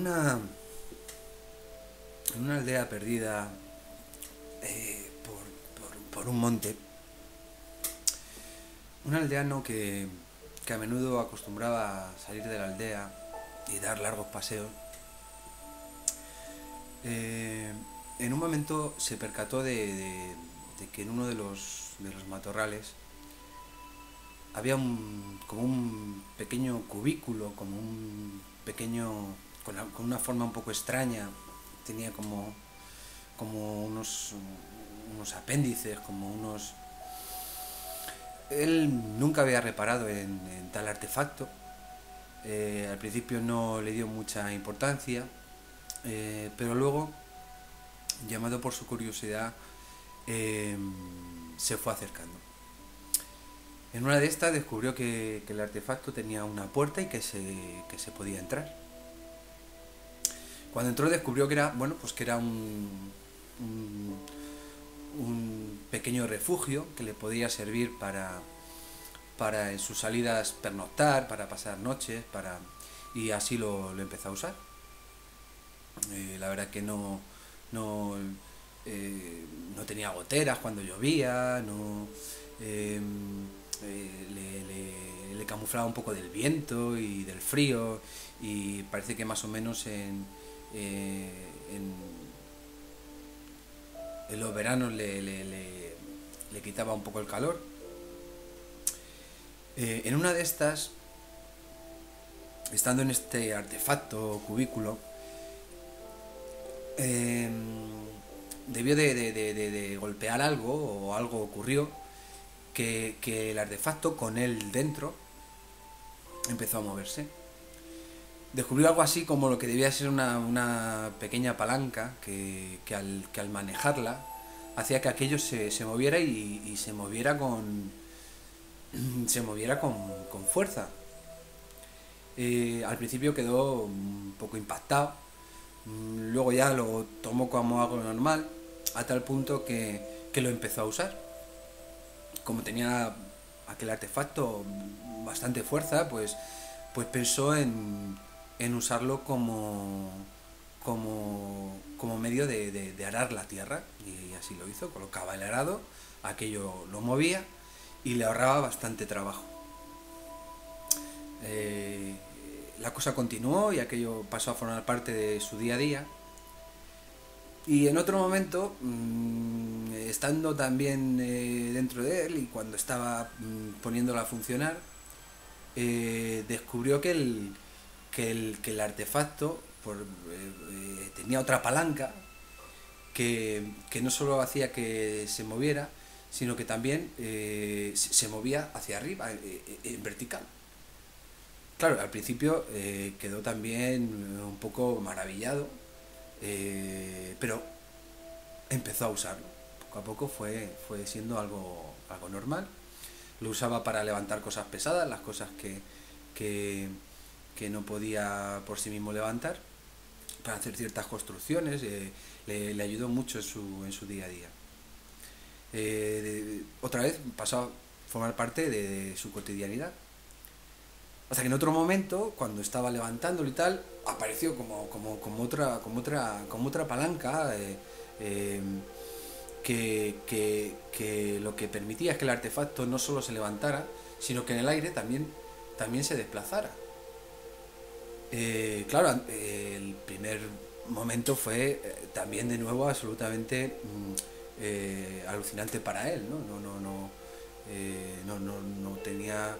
en una aldea perdida por un monte, un aldeano que a menudo acostumbraba a salir de la aldea y dar largos paseos, en un momento se percató de que en uno de los matorrales había como un pequeño cubículo, como un pequeño, con una forma un poco extraña. Tenía como unos apéndices, como unos... Él nunca había reparado en tal artefacto. Al principio no le dio mucha importancia, pero luego, llamado por su curiosidad, se fue acercando. En una de estas descubrió que el artefacto tenía una puerta y que se podía entrar. Cuando entró descubrió que era, bueno, pues que era un pequeño refugio que le podía servir para en sus salidas pernoctar, para pasar noches, y así lo empezó a usar. La verdad que no, no tenía goteras cuando llovía, no, le camuflaba un poco del viento y del frío, y parece que más o menos en los veranos le quitaba un poco el calor. En una de estas, estando en este artefacto cubículo, debió de golpear algo, o algo ocurrió que el artefacto con él dentro empezó a moverse. Descubrió algo así como lo que debía ser una pequeña palanca que al manejarla hacía que aquello se moviera y se moviera con fuerza. Al principio quedó un poco impactado, luego ya lo tomó como algo normal, a tal punto que lo empezó a usar. Como tenía aquel artefacto bastante fuerza, pues pensó en usarlo como medio de arar la tierra, y así lo hizo. Colocaba el arado, aquello lo movía y le ahorraba bastante trabajo. La cosa continuó y aquello pasó a formar parte de su día a día. Y en otro momento, estando también dentro de él, y cuando estaba poniéndolo a funcionar, descubrió que el artefacto tenía otra palanca que no solo hacía que se moviera, sino que también se movía hacia arriba, en vertical. Claro, al principio quedó también un poco maravillado, pero empezó a usarlo. Poco a poco fue siendo algo normal. Lo usaba para levantar cosas pesadas, las cosas que no podía por sí mismo levantar, para hacer ciertas construcciones. Le ayudó mucho en su día a día. Otra vez pasó a formar parte de su cotidianidad. Hasta que en otro momento, cuando estaba levantándolo y tal, apareció como otra palanca, que lo que permitía es que el artefacto no solo se levantara, sino que en el aire también se desplazara. Claro, el primer momento fue también de nuevo absolutamente alucinante para él, ¿no? No tenía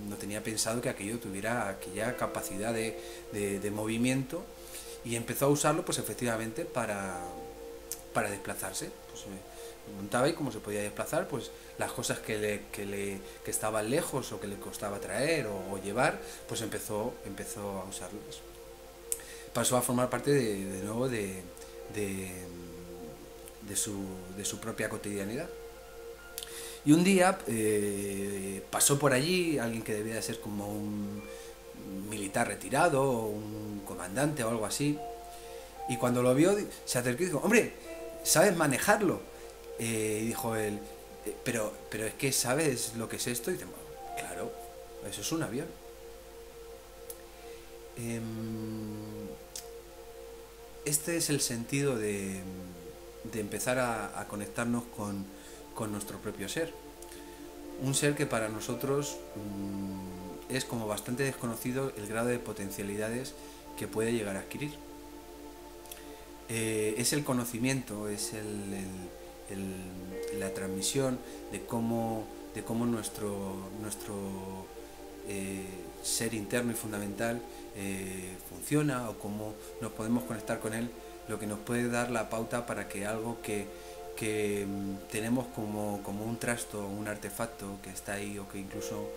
no tenía pensado que aquello tuviera aquella capacidad de movimiento, y empezó a usarlo pues efectivamente para desplazarse. Pues montaba, y como se podía desplazar, pues las cosas que estaban lejos o que le costaba traer o llevar, pues empezó a usarlas. Pasó a formar parte de nuevo de su propia cotidianidad. Y un día pasó por allí alguien que debía de ser como un militar retirado, o un comandante o algo así. Y cuando lo vio, se acercó y dijo: «Hombre, ¿sabes manejarlo?». Y dijo él: pero es que ¿sabes lo que es esto?». Y dice: «Bueno, claro, eso es un avión». Este es el sentido de empezar a conectarnos con nuestro propio ser. Un ser que para nosotros es como bastante desconocido el grado de potencialidades que puede llegar a adquirir. Es el conocimiento, es la transmisión de cómo nuestro ser interno y fundamental funciona, o cómo nos podemos conectar con él, lo que nos puede dar la pauta para que algo que tenemos como un trasto, un artefacto que está ahí, o que incluso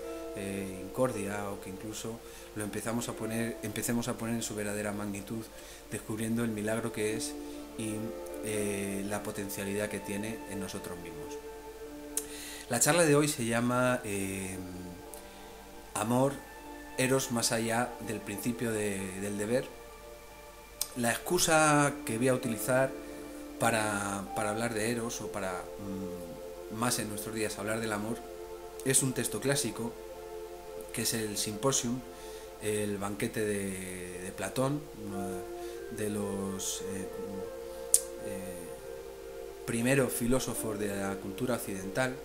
incordia, o que incluso lo empecemos a poner en su verdadera magnitud, descubriendo el milagro que es y la potencialidad que tiene en nosotros mismos. La charla de hoy se llama Amor, Eros más allá del principio del deber. La excusa que voy a utilizar para hablar de Eros, o para más en nuestros días hablar del amor, es un texto clásico, que es el Symposium, el banquete de Platón, uno de los primeros filósofos de la cultura occidental.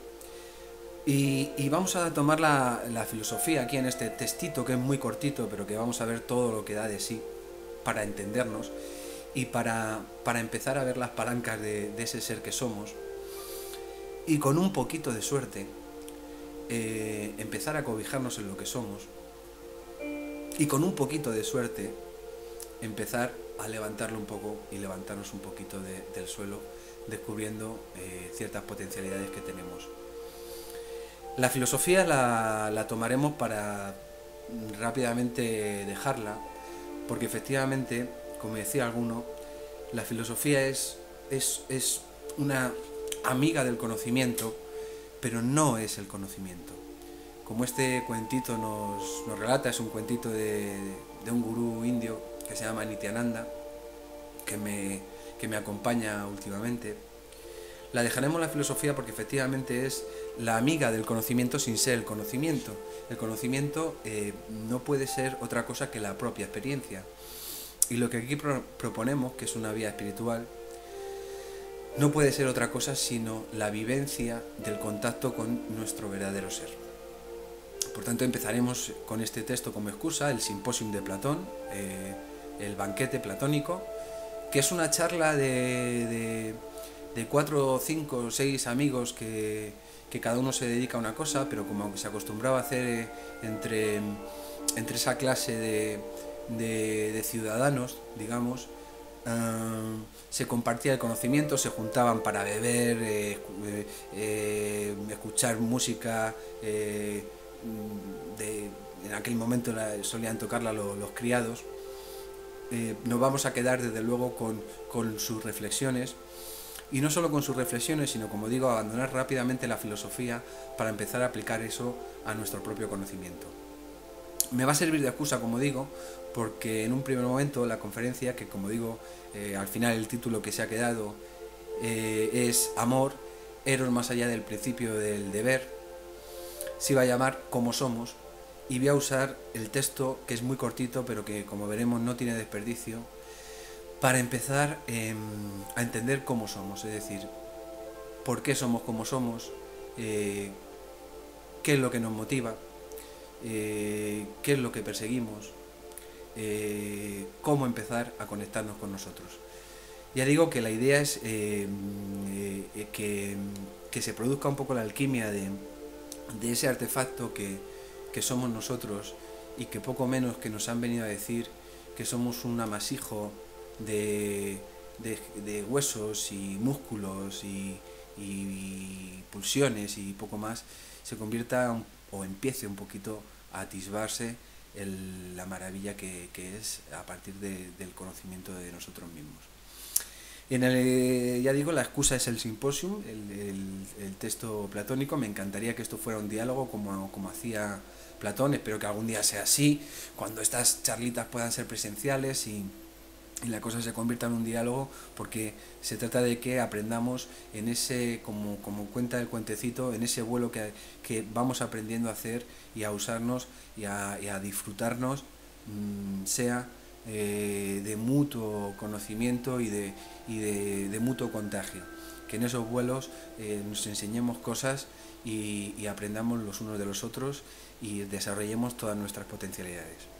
Y vamos a tomar la filosofía aquí en este textito, que es muy cortito, pero que vamos a ver todo lo que da de sí para entendernos y para empezar a ver las palancas de ese ser que somos, y con un poquito de suerte empezar a cobijarnos en lo que somos, y con un poquito de suerte empezar a levantarlo un poco y levantarnos un poquito del suelo, descubriendo ciertas potencialidades que tenemos. La filosofía la tomaremos para rápidamente dejarla, porque efectivamente, como decía alguno, la filosofía es una amiga del conocimiento, pero no es el conocimiento. Como este cuentito nos relata, es un cuentito de un gurú indio que se llama Nityananda, que me acompaña últimamente. La dejaremos la filosofía porque efectivamente es la amiga del conocimiento sin ser el conocimiento. El conocimiento no puede ser otra cosa que la propia experiencia. Y lo que aquí proponemos, que es una vía espiritual, no puede ser otra cosa sino la vivencia del contacto con nuestro verdadero ser. Por tanto, empezaremos con este texto como excusa, el Symposium de Platón, el banquete platónico, que es una charla de 4, 5, 6 amigos que cada uno se dedica a una cosa, pero como se acostumbraba a hacer entre esa clase de ciudadanos, digamos, se compartía el conocimiento, se juntaban para beber, escuchar música, en aquel momento solían tocarla los criados. Nos vamos a quedar desde luego con sus reflexiones, y no solo con sus reflexiones, sino, como digo, abandonar rápidamente la filosofía para empezar a aplicar eso a nuestro propio conocimiento. Me va a servir de excusa, como digo, porque en un primer momento la conferencia, que como digo, al final el título que se ha quedado es Amor, Eros más allá del principio del deber, se iba a llamar Como somos, y voy a usar el texto, que es muy cortito, pero que, como veremos, no tiene desperdicio, para empezar a entender cómo somos, es decir, por qué somos como somos, qué es lo que nos motiva, qué es lo que perseguimos, cómo empezar a conectarnos con nosotros. Ya digo que la idea es que se produzca un poco la alquimia de ese artefacto que somos nosotros, y que poco menos que nos han venido a decir que somos un amasijo de huesos y músculos y pulsiones y poco más, se convierta o empiece un poquito a atisbarse la maravilla que es a partir del conocimiento de nosotros mismos. Ya digo, la excusa es el Symposium, el texto platónico. Me encantaría que esto fuera un diálogo como hacía Platón. Espero que algún día sea así, cuando estas charlitas puedan ser presenciales y la cosa se convierta en un diálogo, porque se trata de que aprendamos en ese, como cuenta el cuentecito, en ese vuelo que vamos aprendiendo a hacer y a usarnos y a disfrutarnos sea de mutuo conocimiento y de mutuo contagio. Que en esos vuelos nos enseñemos cosas y aprendamos los unos de los otros y desarrollemos todas nuestras potencialidades.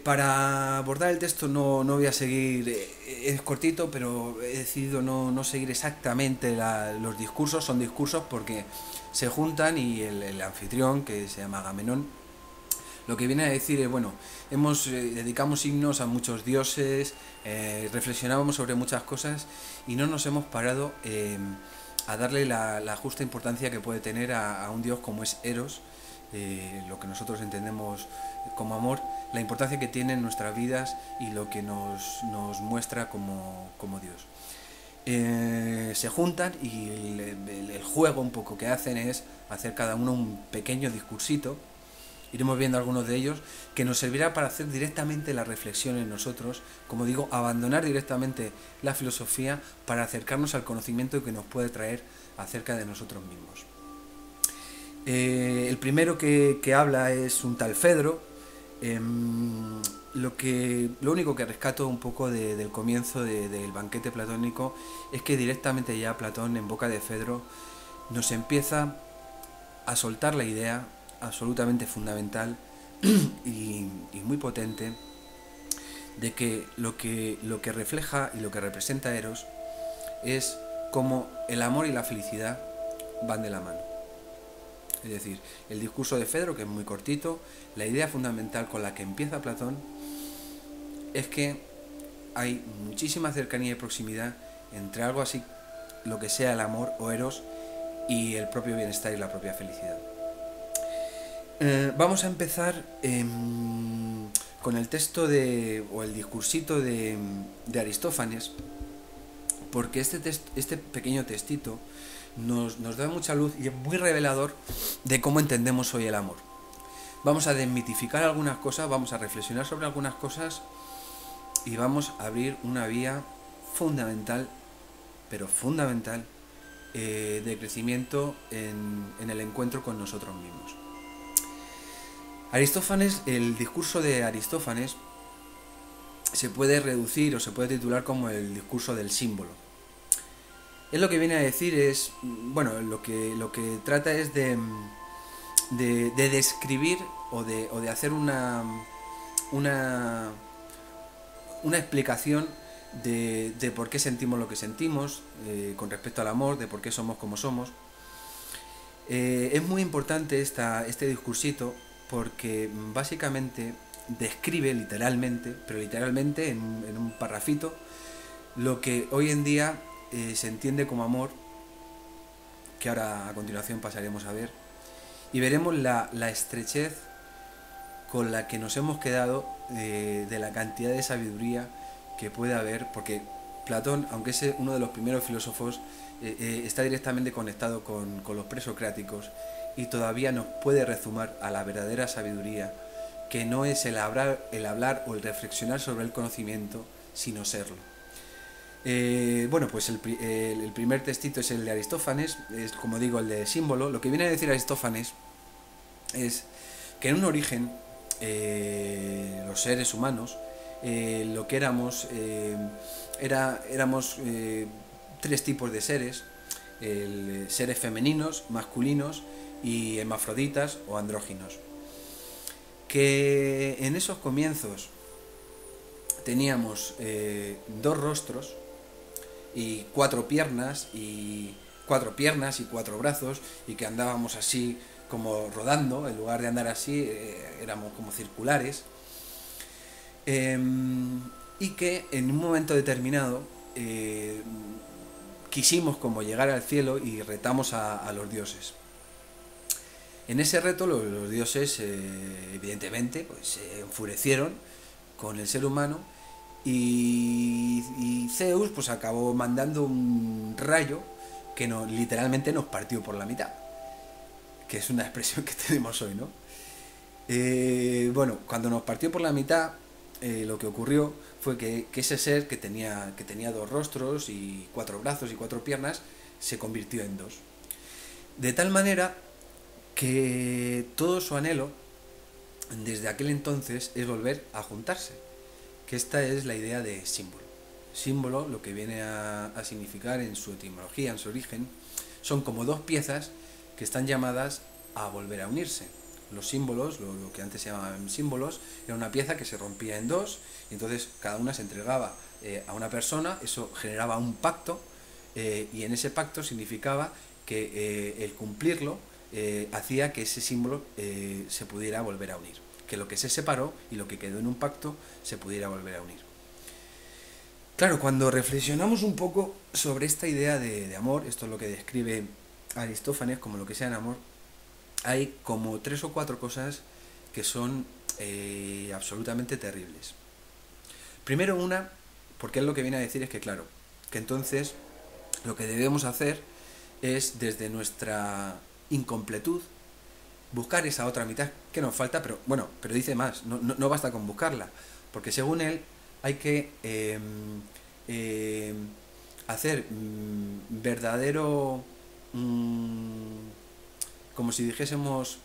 Para abordar el texto no voy a seguir, es cortito, pero he decidido no seguir exactamente los discursos, son discursos porque se juntan y el anfitrión, que se llama Agamenón, lo que viene a decir es, bueno, dedicamos himnos a muchos dioses, reflexionábamos sobre muchas cosas y no nos hemos parado a darle la justa importancia que puede tener a un dios como es Eros, lo que nosotros entendemos como amor, la importancia que tiene en nuestras vidas y lo que nos muestra como Dios. Se juntan y el juego un poco que hacen es hacer cada uno un pequeño discursito. Iremos viendo algunos de ellos que nos servirá para hacer directamente la reflexión en nosotros, como digo, abandonar directamente la filosofía para acercarnos al conocimiento que nos puede traer acerca de nosotros mismos. El primero que habla es un tal Fedro. Lo único que rescato un poco del comienzo del banquete platónico es que directamente ya Platón, en boca de Fedro, nos empieza a soltar la idea absolutamente fundamental y muy potente de que lo que refleja y lo que representa Eros es cómo el amor y la felicidad van de la mano. Es decir, el discurso de Fedro, que es muy cortito, la idea fundamental con la que empieza Platón es que hay muchísima cercanía y proximidad entre algo así, lo que sea el amor o Eros, y el propio bienestar y la propia felicidad. Vamos a empezar con el texto o el discursito de Aristófanes, porque este pequeño textito nos da mucha luz y es muy revelador de cómo entendemos hoy el amor. Vamos a desmitificar algunas cosas, vamos a reflexionar sobre algunas cosas y vamos a abrir una vía fundamental, pero fundamental, de crecimiento en el encuentro con nosotros mismos. El discurso de Aristófanes se puede reducir o se puede titular como el discurso del símbolo. Él lo que viene a decir es, bueno, lo que trata es de describir o de hacer una explicación de por qué sentimos lo que sentimos con respecto al amor, de por qué somos como somos. Es muy importante este discursito porque básicamente describe literalmente, pero literalmente en un parrafito, lo que hoy en día se entiende como amor, que ahora a continuación pasaremos a ver, y veremos la estrechez con la que nos hemos quedado de la cantidad de sabiduría que puede haber, porque Platón, aunque es uno de los primeros filósofos, está directamente conectado con los presocráticos y todavía nos puede rezumar a la verdadera sabiduría, que no es el hablar o el reflexionar sobre el conocimiento, sino serlo. Bueno, pues el primer textito es el de Aristófanes, es como digo el de símbolo. Lo que viene a decir Aristófanes es que en un origen los seres humanos, lo que éramos, éramos tres tipos de seres, seres femeninos, masculinos y hermafroditas o andróginos, que en esos comienzos teníamos dos rostros y cuatro piernas y cuatro brazos, y que andábamos así como rodando, en lugar de andar así éramos como circulares, y que en un momento determinado quisimos como llegar al cielo y retamos a los dioses. En ese reto los dioses evidentemente pues, se enfurecieron con el ser humano y Zeus pues acabó mandando un rayo que literalmente nos partió por la mitad, que es una expresión que tenemos hoy, ¿no? Bueno, cuando nos partió por la mitad, lo que ocurrió fue que ese ser que tenía dos rostros y cuatro brazos y cuatro piernas se convirtió en dos, de tal manera que todo su anhelo desde aquel entonces es volver a juntarse, que esta es la idea de símbolo. Símbolo, lo que viene a significar en su etimología, en su origen, son como dos piezas que están llamadas a volver a unirse. Los símbolos, lo que antes se llamaban símbolos, era una pieza que se rompía en dos, y entonces cada una se entregaba a una persona, eso generaba un pacto, y en ese pacto significaba que el cumplirlo hacía que ese símbolo se pudiera volver a unir, que lo que se separó y lo que quedó en un pacto se pudiera volver a unir. Claro, cuando reflexionamos un poco sobre esta idea de amor, esto es lo que describe Aristófanes como lo que sea en amor, hay como 3 o 4 cosas que son absolutamente terribles. Primero una, porque él lo que viene a decir es que claro, que entonces lo que debemos hacer es desde nuestra incompletud buscar esa otra mitad que nos falta, pero bueno, pero dice más, no basta con buscarla, porque según él hay que hacer verdadero, como si dijésemos,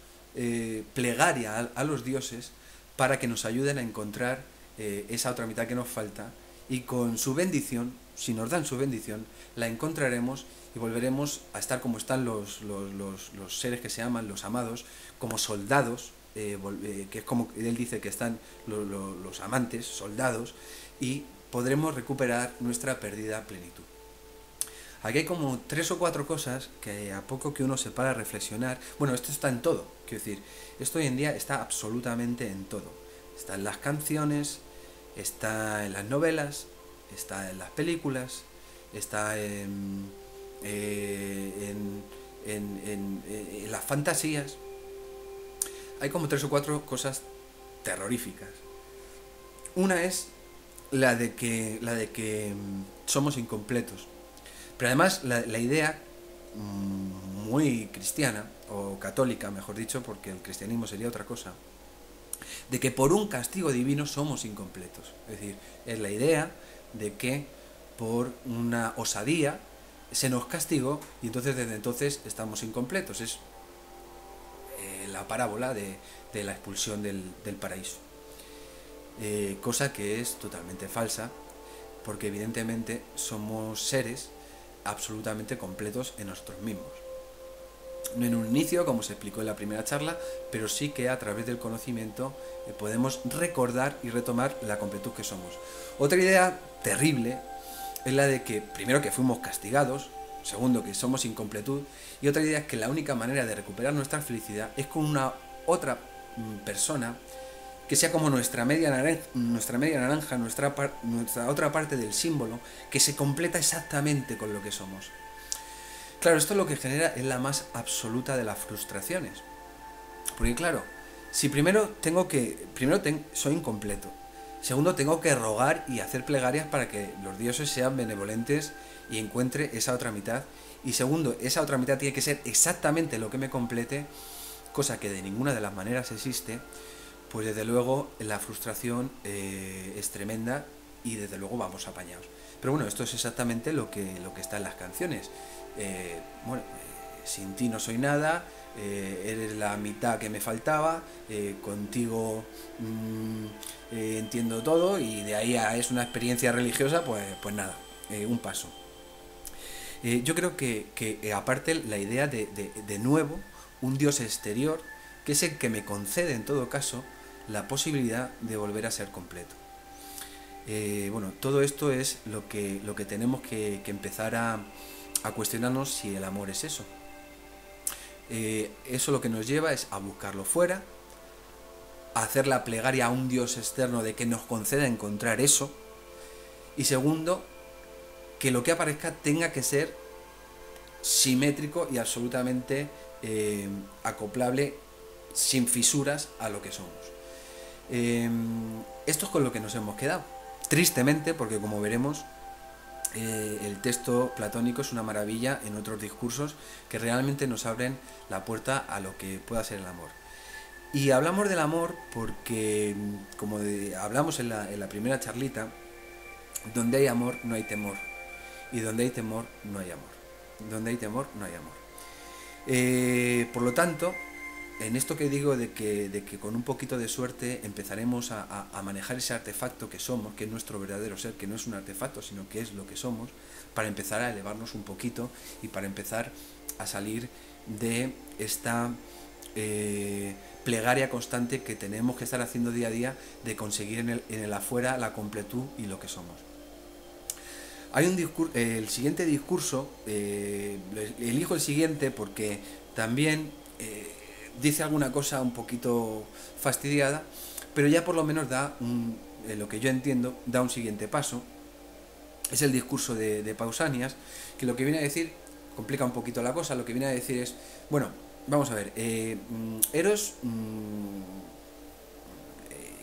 plegaria a los dioses para que nos ayuden a encontrar esa otra mitad que nos falta, y con su bendición, si nos dan su bendición, la encontraremos y volveremos a estar como están los seres que se aman, los amados, como soldados, que es como él dice que están los amantes, soldados, y podremos recuperar nuestra perdida plenitud. Aquí hay como 3 o 4 cosas que a poco que uno se para a reflexionar, bueno, esto está en todo, quiero decir, esto hoy en día está absolutamente en todo. Está en las canciones, está en las novelas, está en las películas, está en las fantasías. Hay como 3 o 4 cosas terroríficas. Una es la de que somos incompletos. Pero además la idea muy cristiana, o católica mejor dicho, porque el cristianismo sería otra cosa, de que por un castigo divino somos incompletos. Es decir, es la idea de que por una osadía se nos castigó y entonces desde entonces estamos incompletos. Es la parábola de la expulsión del paraíso. Cosa que es totalmente falsa, porque evidentemente somos seres absolutamente completos en nosotros mismos. No en un inicio, como se explicó en la primera charla, pero sí que a través del conocimiento podemos recordar y retomar la completud que somos. Otra idea terrible es la de que, primero, que fuimos castigados, segundo, que somos incompletud, y otra idea es que la única manera de recuperar nuestra felicidad es con una otra persona que sea como nuestra media naranja, nuestra otra parte del símbolo, que se completa exactamente con lo que somos. Claro, esto lo que genera es la más absoluta de las frustraciones. Porque claro, si soy incompleto, segundo, tengo que rogar y hacer plegarias para que los dioses sean benevolentes y encuentre esa otra mitad, y segundo, esa otra mitad tiene que ser exactamente lo que me complete, cosa que de ninguna de las maneras existe, pues desde luego la frustración es tremenda y desde luego vamos apañados. Pero bueno, esto es exactamente lo que está en las canciones. Sin ti no soy nada, eres la mitad que me faltaba, contigo entiendo todo, y de ahí a es una experiencia religiosa, pues nada, un paso. Yo creo que aparte la idea de nuevo, un Dios exterior, que es el que me concede en todo caso la posibilidad de volver a ser completo. Todo esto es lo que tenemos que empezar a cuestionarnos, si el amor es eso. Eso lo que nos lleva es a buscarlo fuera, a hacer la plegaria a un Dios externo de que nos conceda encontrar eso, y segundo, que lo que aparezca tenga que ser simétrico y absolutamente acoplable, sin fisuras, a lo que somos. Esto es con lo que nos hemos quedado, tristemente, porque como veremos, el texto platónico es una maravilla en otros discursos que realmente nos abren la puerta a lo que pueda ser el amor. Y hablamos del amor porque, como hablamos en la primera charlita, donde hay amor no hay temor, y donde hay temor no hay amor. Donde hay temor no hay amor. Por lo tanto, en esto que digo de que con un poquito de suerte empezaremos a manejar ese artefacto que somos, que es nuestro verdadero ser, que no es un artefacto, sino que es lo que somos, para empezar a elevarnos un poquito y para empezar a salir de esta plegaria constante que tenemos que estar haciendo día a día de conseguir en el afuera la completud y lo que somos. Hay un discurso, el siguiente discurso, elijo el siguiente porque también dice alguna cosa un poquito fastidiada, pero ya por lo menos da, lo que yo entiendo, da un siguiente paso. Es el discurso de Pausanias, que lo que viene a decir, complica un poquito la cosa, lo que viene a decir es, bueno, vamos a ver, Eros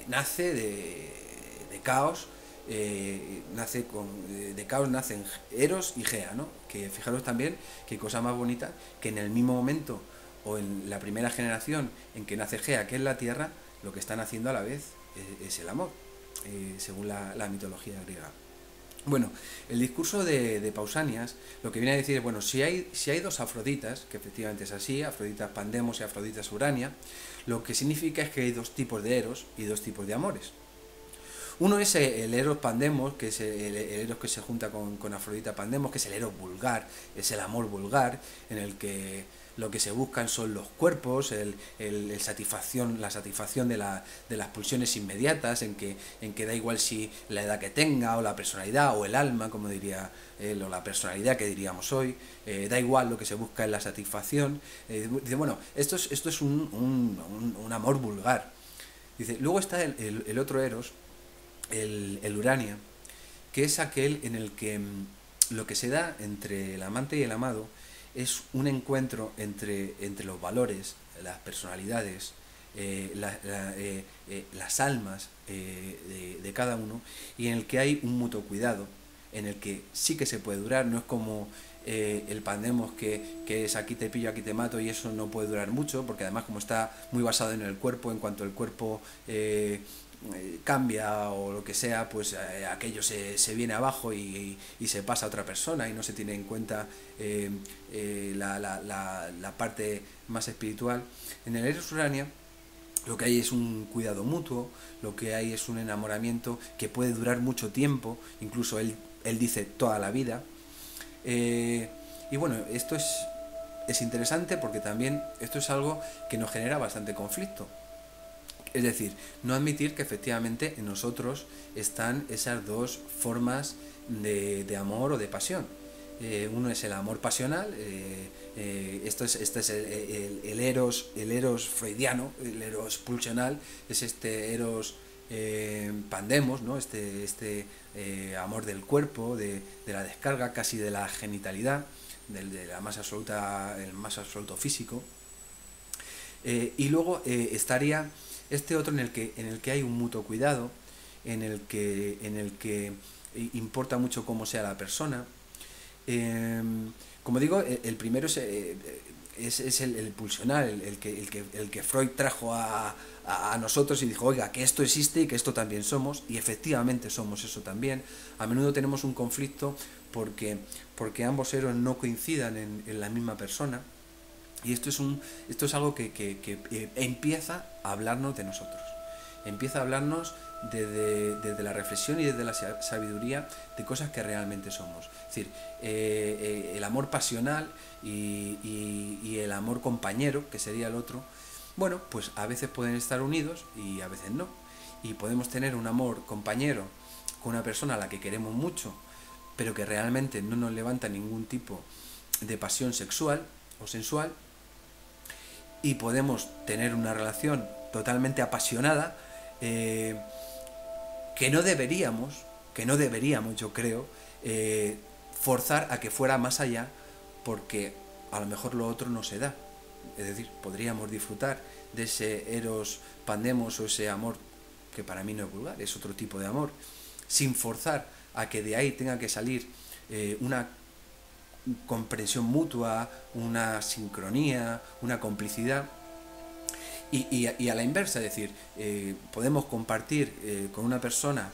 nace de caos, de caos nacen Eros y Gea, ¿no? Que fijaros también qué cosa más bonita, que en el mismo momento o en la primera generación en que nace Gea, que es la tierra, lo que están haciendo a la vez es el amor, según la mitología griega. Bueno, el discurso de Pausanias lo que viene a decir es, bueno, si hay dos Afroditas, que efectivamente es así, Afroditas Pandemos y Afroditas Urania, lo que significa es que hay dos tipos de Eros y dos tipos de amores. Uno es el Eros Pandemos, que es el Eros que se junta con Afrodita Pandemos, que es el Eros vulgar, es el amor vulgar, en el que lo que se buscan son los cuerpos, la satisfacción de las pulsiones inmediatas, en que da igual si la edad que tenga, o la personalidad, o el alma, como diría él, o la personalidad que diríamos hoy, da igual, lo que se busca es la satisfacción. Dice, bueno, esto es un amor vulgar. Dice, luego está el otro Eros, el Urania, que es aquel en el que lo que se da entre el amante y el amado es un encuentro entre los valores, las personalidades, las almas de cada uno, y en el que hay un mutuo cuidado, en el que sí que se puede durar, no es como el Pandemos que es aquí te pillo, aquí te mato, y eso no puede durar mucho, porque además como está muy basado en el cuerpo, en cuanto el cuerpo cambia o lo que sea, pues aquello se viene abajo y se pasa a otra persona y no se tiene en cuenta la parte más espiritual. En el Eros Urania lo que hay es un cuidado mutuo, lo que hay es un enamoramiento que puede durar mucho tiempo, incluso él dice toda la vida. Y bueno, esto es interesante porque también esto es algo que nos genera bastante conflicto. Es decir, no admitir que efectivamente en nosotros están esas dos formas de amor o de pasión. Uno es el amor pasional, este es el eros freudiano, el eros pulsional, es este eros pandemos, ¿no? Este amor del cuerpo, de la descarga, casi de la genitalidad, de la más absoluta, el más absoluto físico. Y luego estaría este otro en el que hay un mutuo cuidado, en el que importa mucho cómo sea la persona. Como digo, el primero es el pulsional, el que Freud trajo a nosotros y dijo, oiga, que esto existe y que esto también somos, y efectivamente somos eso también. A menudo tenemos un conflicto porque ambos héroes no coincidan en la misma persona. Y esto es algo que empieza a hablarnos de nosotros. Empieza a hablarnos desde la reflexión y desde la sabiduría de cosas que realmente somos. Es decir, el amor pasional y el amor compañero, que sería el otro, bueno, pues a veces pueden estar unidos y a veces no. Y podemos tener un amor compañero con una persona a la que queremos mucho, pero que realmente no nos levanta ningún tipo de pasión sexual o sensual, y podemos tener una relación totalmente apasionada que no deberíamos, yo creo, forzar a que fuera más allá, porque a lo mejor lo otro no se da. Es decir, podríamos disfrutar de ese eros pandemos o ese amor que para mí no es vulgar, es otro tipo de amor, sin forzar a que de ahí tenga que salir una comprensión mutua, una sincronía, una complicidad. Y a la inversa, es decir, podemos compartir con una persona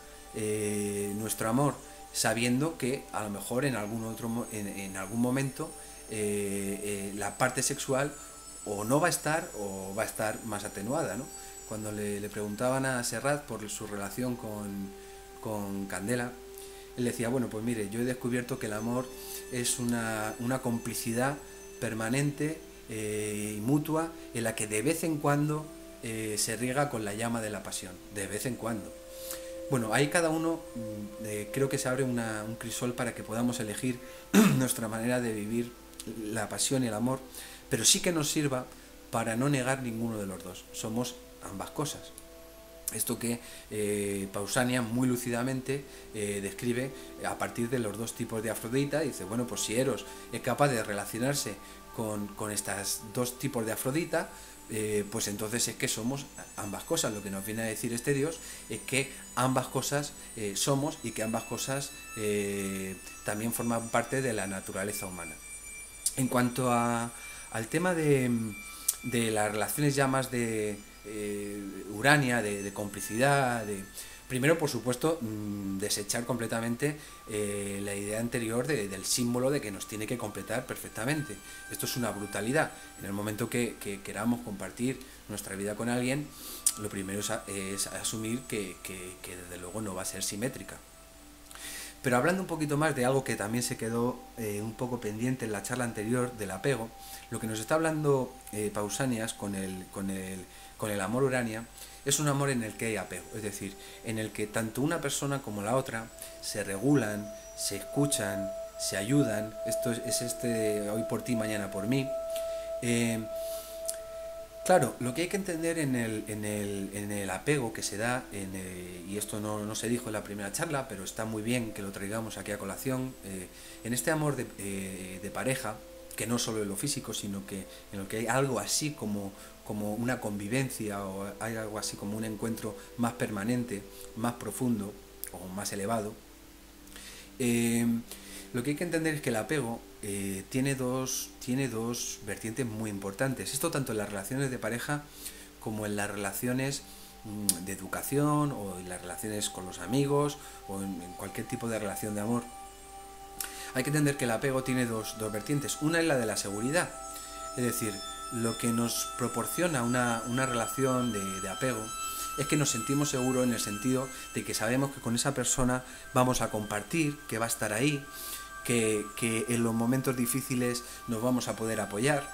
nuestro amor sabiendo que a lo mejor en algún momento la parte sexual o no va a estar o va a estar más atenuada, ¿no? Cuando le preguntaban a Serrat por su relación con Candela, él decía, bueno, pues mire, yo he descubierto que el amor es una complicidad permanente y mutua en la que de vez en cuando se riega con la llama de la pasión, de vez en cuando. Bueno, ahí cada uno creo que se abre un crisol para que podamos elegir nuestra manera de vivir la pasión y el amor, pero sí que nos sirva para no negar ninguno de los dos. Somos ambas cosas. Esto que Pausania muy lúcidamente describe a partir de los dos tipos de Afrodita. Dice, bueno, pues si Eros es capaz de relacionarse con estos dos tipos de Afrodita, pues entonces es que somos ambas cosas. Lo que nos viene a decir este Dios es que ambas cosas somos y que ambas cosas también forman parte de la naturaleza humana. En cuanto al tema de las relaciones ya más de Urania, de complicidad, primero, por supuesto, desechar completamente la idea anterior del símbolo de que nos tiene que completar perfectamente. Esto es una brutalidad. En el momento que queramos compartir nuestra vida con alguien, lo primero es asumir que desde luego no va a ser simétrica. Pero hablando un poquito más de algo que también se quedó un poco pendiente en la charla anterior, del apego, lo que nos está hablando Pausanias con el amor Urania es un amor en el que hay apego, es decir, en el que tanto una persona como la otra se regulan, se escuchan, se ayudan. Esto es hoy por ti, mañana por mí. Claro, lo que hay que entender en el apego que se da, y esto no se dijo en la primera charla, pero está muy bien que lo traigamos aquí a colación, en este amor de pareja, que no solo en lo físico, sino que en lo que hay algo así como una convivencia, o hay algo así como un encuentro más permanente, más profundo o más elevado. Lo que hay que entender es que el apego tiene dos vertientes muy importantes. Esto tanto en las relaciones de pareja como en las relaciones de educación, o en las relaciones con los amigos, o en cualquier tipo de relación de amor. Hay que entender que el apego tiene dos vertientes. Una es la de la seguridad, es decir, lo que nos proporciona una relación de apego es que nos sentimos seguros en el sentido de que sabemos que con esa persona vamos a compartir, que va a estar ahí, que en los momentos difíciles nos vamos a poder apoyar.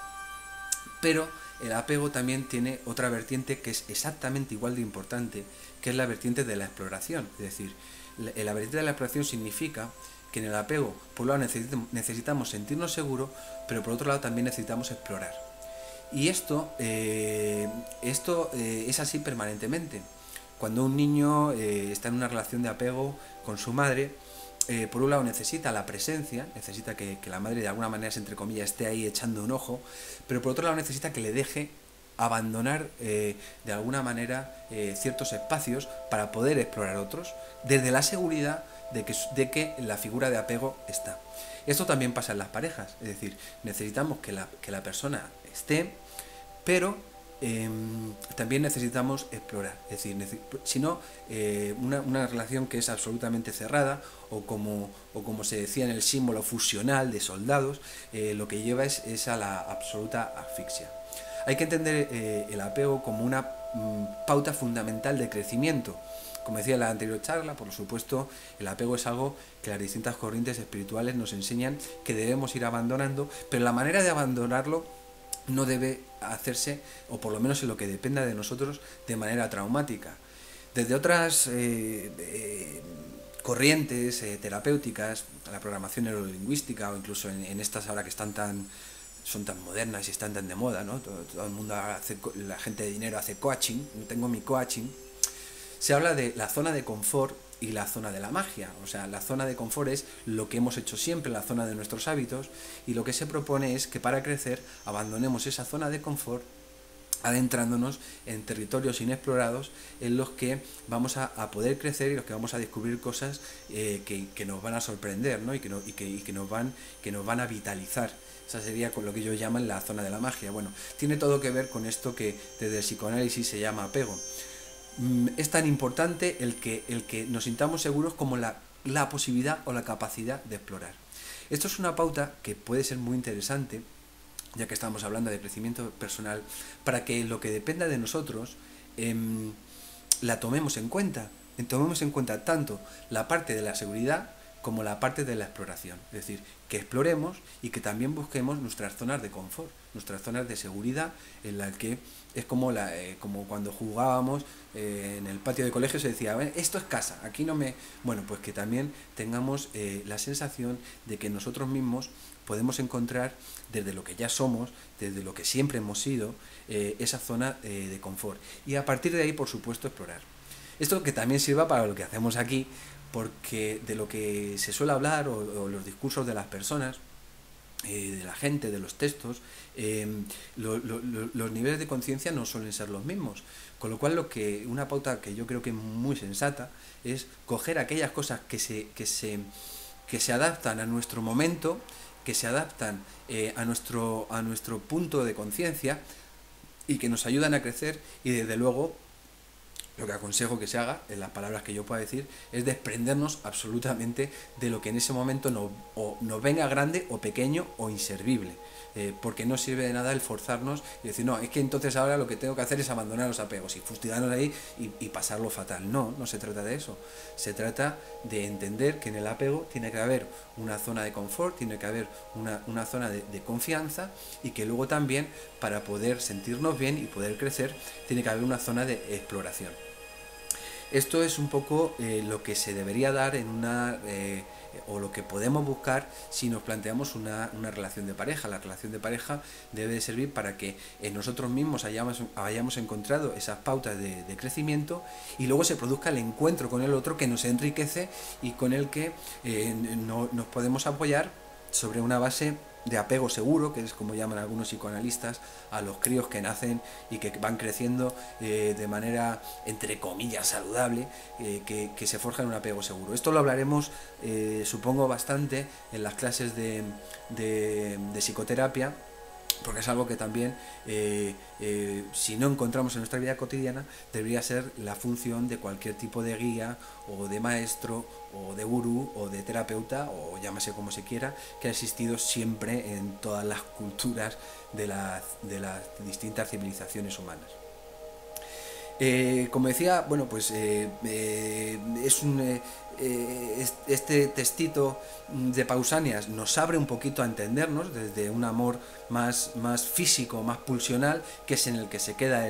Pero el apego también tiene otra vertiente que es exactamente igual de importante, que es la vertiente de la exploración. Es decir, la vertiente de la exploración significa que en el apego, por un lado, necesitamos sentirnos seguros, pero por otro lado también necesitamos explorar. Y esto es así permanentemente. Cuando un niño está en una relación de apego con su madre, por un lado necesita la presencia, necesita que la madre de alguna manera, entre comillas, esté ahí echando un ojo, pero por otro lado necesita que le deje abandonar de alguna manera ciertos espacios para poder explorar otros, desde la seguridad de que la figura de apego está. Esto también pasa en las parejas, es decir, necesitamos que la persona esté, pero también necesitamos explorar. Es decir, si no, una relación que es absolutamente cerrada, o como se decía en el símbolo fusional de soldados, lo que lleva es a la absoluta asfixia. Hay que entender el apego como una pauta fundamental de crecimiento. Como decía en la anterior charla, por supuesto, el apego es algo que las distintas corrientes espirituales nos enseñan que debemos ir abandonando, pero la manera de abandonarlo no debe hacerse, o por lo menos en lo que dependa de nosotros, de manera traumática. Desde otras corrientes terapéuticas, la programación neurolingüística, o incluso en estas ahora que son tan modernas y están tan de moda, ¿no? Todo el mundo la gente de dinero hace coaching, tengo mi coaching. Se habla de la zona de confort y la zona de la magia. O sea, la zona de confort es lo que hemos hecho siempre, la zona de nuestros hábitos, y lo que se propone es que para crecer abandonemos esa zona de confort, adentrándonos en territorios inexplorados en los que vamos a poder crecer y los que vamos a descubrir cosas que nos van a sorprender, ¿no? y que nos van a vitalizar. Esa sería con lo que ellos llaman la zona de la magia. Bueno, tiene todo que ver con esto que desde el psicoanálisis se llama apego. Es tan importante el que nos sintamos seguros como la posibilidad o la capacidad de explorar. Esto es una pauta que puede ser muy interesante ya que estamos hablando de crecimiento personal, para que lo que dependa de nosotros la tomemos en cuenta. Tomemos en cuenta tanto la parte de la seguridad como la parte de la exploración. Es decir, que exploremos y que también busquemos nuestras zonas de confort, nuestras zonas de seguridad, en las que es como, como cuando jugábamos en el patio de colegio, se decía, esto es casa, aquí no me... Bueno, pues que también tengamos la sensación de que nosotros mismos podemos encontrar, desde lo que ya somos, desde lo que siempre hemos sido, esa zona de confort. Y a partir de ahí, por supuesto, explorar. Esto que también sirva para lo que hacemos aquí, porque de lo que se suele hablar, o los discursos de las personas, de la gente, de los textos, los niveles de conciencia no suelen ser los mismos. Con lo cual, una pauta que yo creo que es muy sensata es coger aquellas cosas que se adaptan a nuestro momento, que se adaptan a nuestro punto de conciencia y que nos ayudan a crecer, y desde luego lo que aconsejo que se haga, en las palabras que yo pueda decir, es desprendernos absolutamente de lo que en ese momento nos venga grande o pequeño o inservible. Porque no sirve de nada el forzarnos y decir, no, es que entonces ahora lo que tengo que hacer es abandonar los apegos y fustigarnos ahí y pasarlo fatal. No, no se trata de eso. Se trata de entender que en el apego tiene que haber una zona de confort, tiene que haber una zona de confianza, y que luego también, para poder sentirnos bien y poder crecer, tiene que haber una zona de exploración. Esto es un poco lo que se debería dar en o lo que podemos buscar si nos planteamos una relación de pareja. La relación de pareja debe de servir para que nosotros mismos hayamos encontrado esas pautas de crecimiento, y luego se produzca el encuentro con el otro, que nos enriquece y con el que nos podemos apoyar sobre una base de apego seguro, que es como llaman algunos psicoanalistas a los críos que nacen y que van creciendo de manera, entre comillas, saludable, que se forjan un apego seguro. Esto lo hablaremos, supongo, bastante en las clases de psicoterapia, porque es algo que también, si no encontramos en nuestra vida cotidiana, debería ser la función de cualquier tipo de guía, o de maestro, o de gurú, o de terapeuta, o llámese como se quiera, que ha existido siempre en todas las culturas de las distintas civilizaciones humanas. Como decía, bueno, pues este textito de Pausanias nos abre un poquito a entendernos desde un amor más físico, más pulsional, que es en el que se queda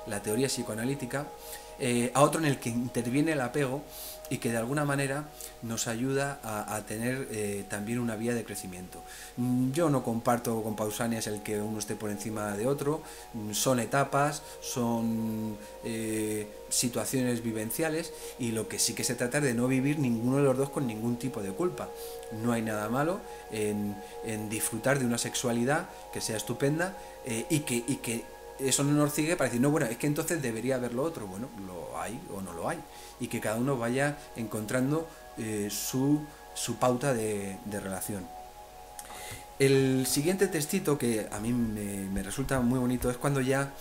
la teoría psicoanalítica, a otro en el que interviene el apego, y que de alguna manera nos ayuda a tener también una vía de crecimiento. Yo no comparto con Pausanias el que uno esté por encima de otro. Son etapas, son situaciones vivenciales, y lo que sí que se trata es de no vivir ninguno de los dos con ningún tipo de culpa. No hay nada malo en disfrutar de una sexualidad que sea estupenda, y que eso no nos sigue para decir, no, bueno, es que entonces debería haber lo otro. Bueno, lo hay o no lo hay, y que cada uno vaya encontrando su pauta de relación. El siguiente textito, que a mí me resulta muy bonito, es cuando ya,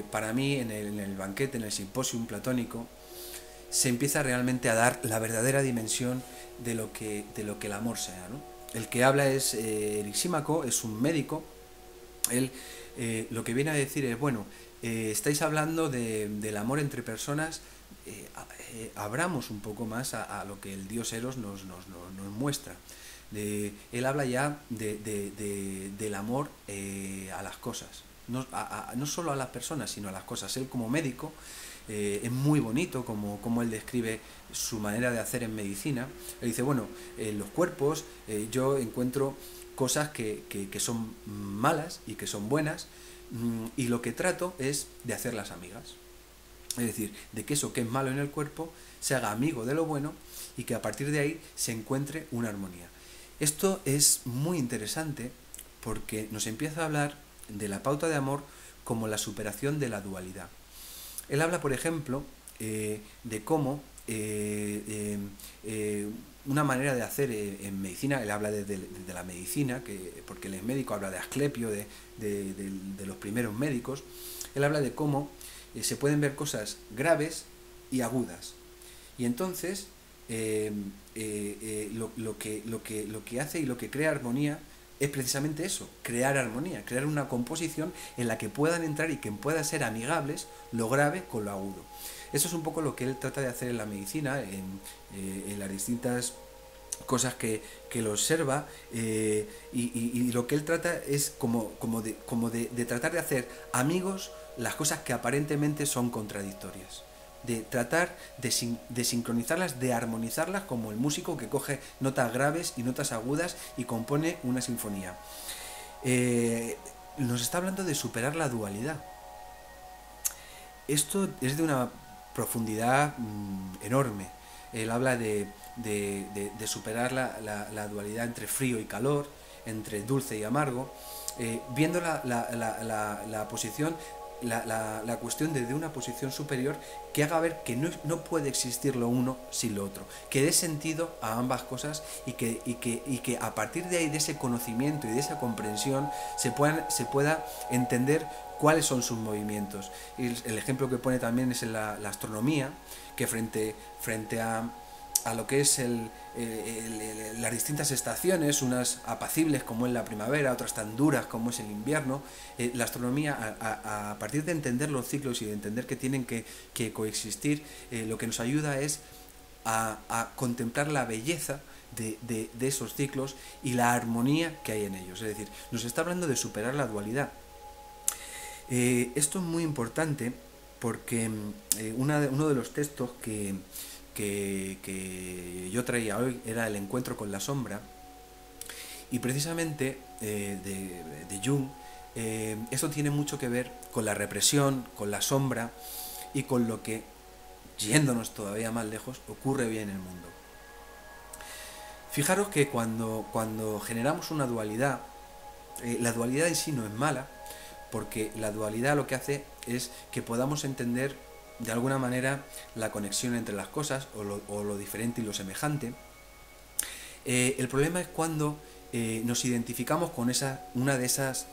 para mí, en el banquete, en el simposium platónico, se empieza realmente a dar la verdadera dimensión de lo que el amor sea, ¿no? El que habla es Erisímaco, es un médico. Él lo que viene a decir es, bueno, estáis hablando del amor entre personas, abramos un poco más a lo que el dios Eros nos muestra. Él habla ya del amor a las cosas, no solo a las personas, sino a las cosas. Él, como médico, es muy bonito como él describe su manera de hacer en medicina. Él dice, bueno, en los cuerpos yo encuentro cosas que son malas y que son buenas, y lo que trato es de hacerlas amigas. Es decir, de que eso que es malo en el cuerpo se haga amigo de lo bueno, y que a partir de ahí se encuentre una armonía. Esto es muy interesante porque nos empieza a hablar de la pauta de amor como la superación de la dualidad. Él habla, por ejemplo, de cómo una manera de hacer en medicina. Él habla de la medicina, porque él es médico, habla de Asclepio, de los primeros médicos. Él habla de cómo se pueden ver cosas graves y agudas. Y entonces lo que hace y lo que crea armonía es precisamente eso, crear armonía, crear una composición en la que puedan entrar y que puedan ser amigables lo grave con lo agudo. Eso es un poco lo que él trata de hacer en la medicina, en las distintas cosas que lo observa, y lo que él trata es como de tratar de hacer amigos las cosas que aparentemente son contradictorias, de tratar de sincronizarlas, de armonizarlas, como el músico que coge notas graves y notas agudas y compone una sinfonía. Nos está hablando de superar la dualidad. Esto es de una profundidad enorme. Él habla de superar la dualidad entre frío y calor, entre dulce y amargo, viendo la posición, la cuestión desde una posición superior que haga ver que no puede existir lo uno sin lo otro, que dé sentido a ambas cosas y que a partir de ahí, de ese conocimiento y de esa comprensión, se pueda entender cuáles son sus movimientos. Y el ejemplo que pone también es en la astronomía, que frente a lo que es las distintas estaciones, unas apacibles como es la primavera, otras tan duras como es el invierno, la astronomía, a partir de entender los ciclos y de entender que tienen que coexistir, lo que nos ayuda es a contemplar la belleza de esos ciclos y la armonía que hay en ellos. Es decir, nos está hablando de superar la dualidad. Esto es muy importante porque uno de los textos que yo traía hoy era el encuentro con la sombra, y precisamente de Jung, esto tiene mucho que ver con la represión, con la sombra y con lo que, yéndonos todavía más lejos, ocurre hoy en el mundo. Fijaros que cuando generamos una dualidad, la dualidad en sí no es mala, porque la dualidad lo que hace es que podamos entender de alguna manera la conexión entre las cosas, o lo diferente y lo semejante. El problema es cuando nos identificamos con una de esas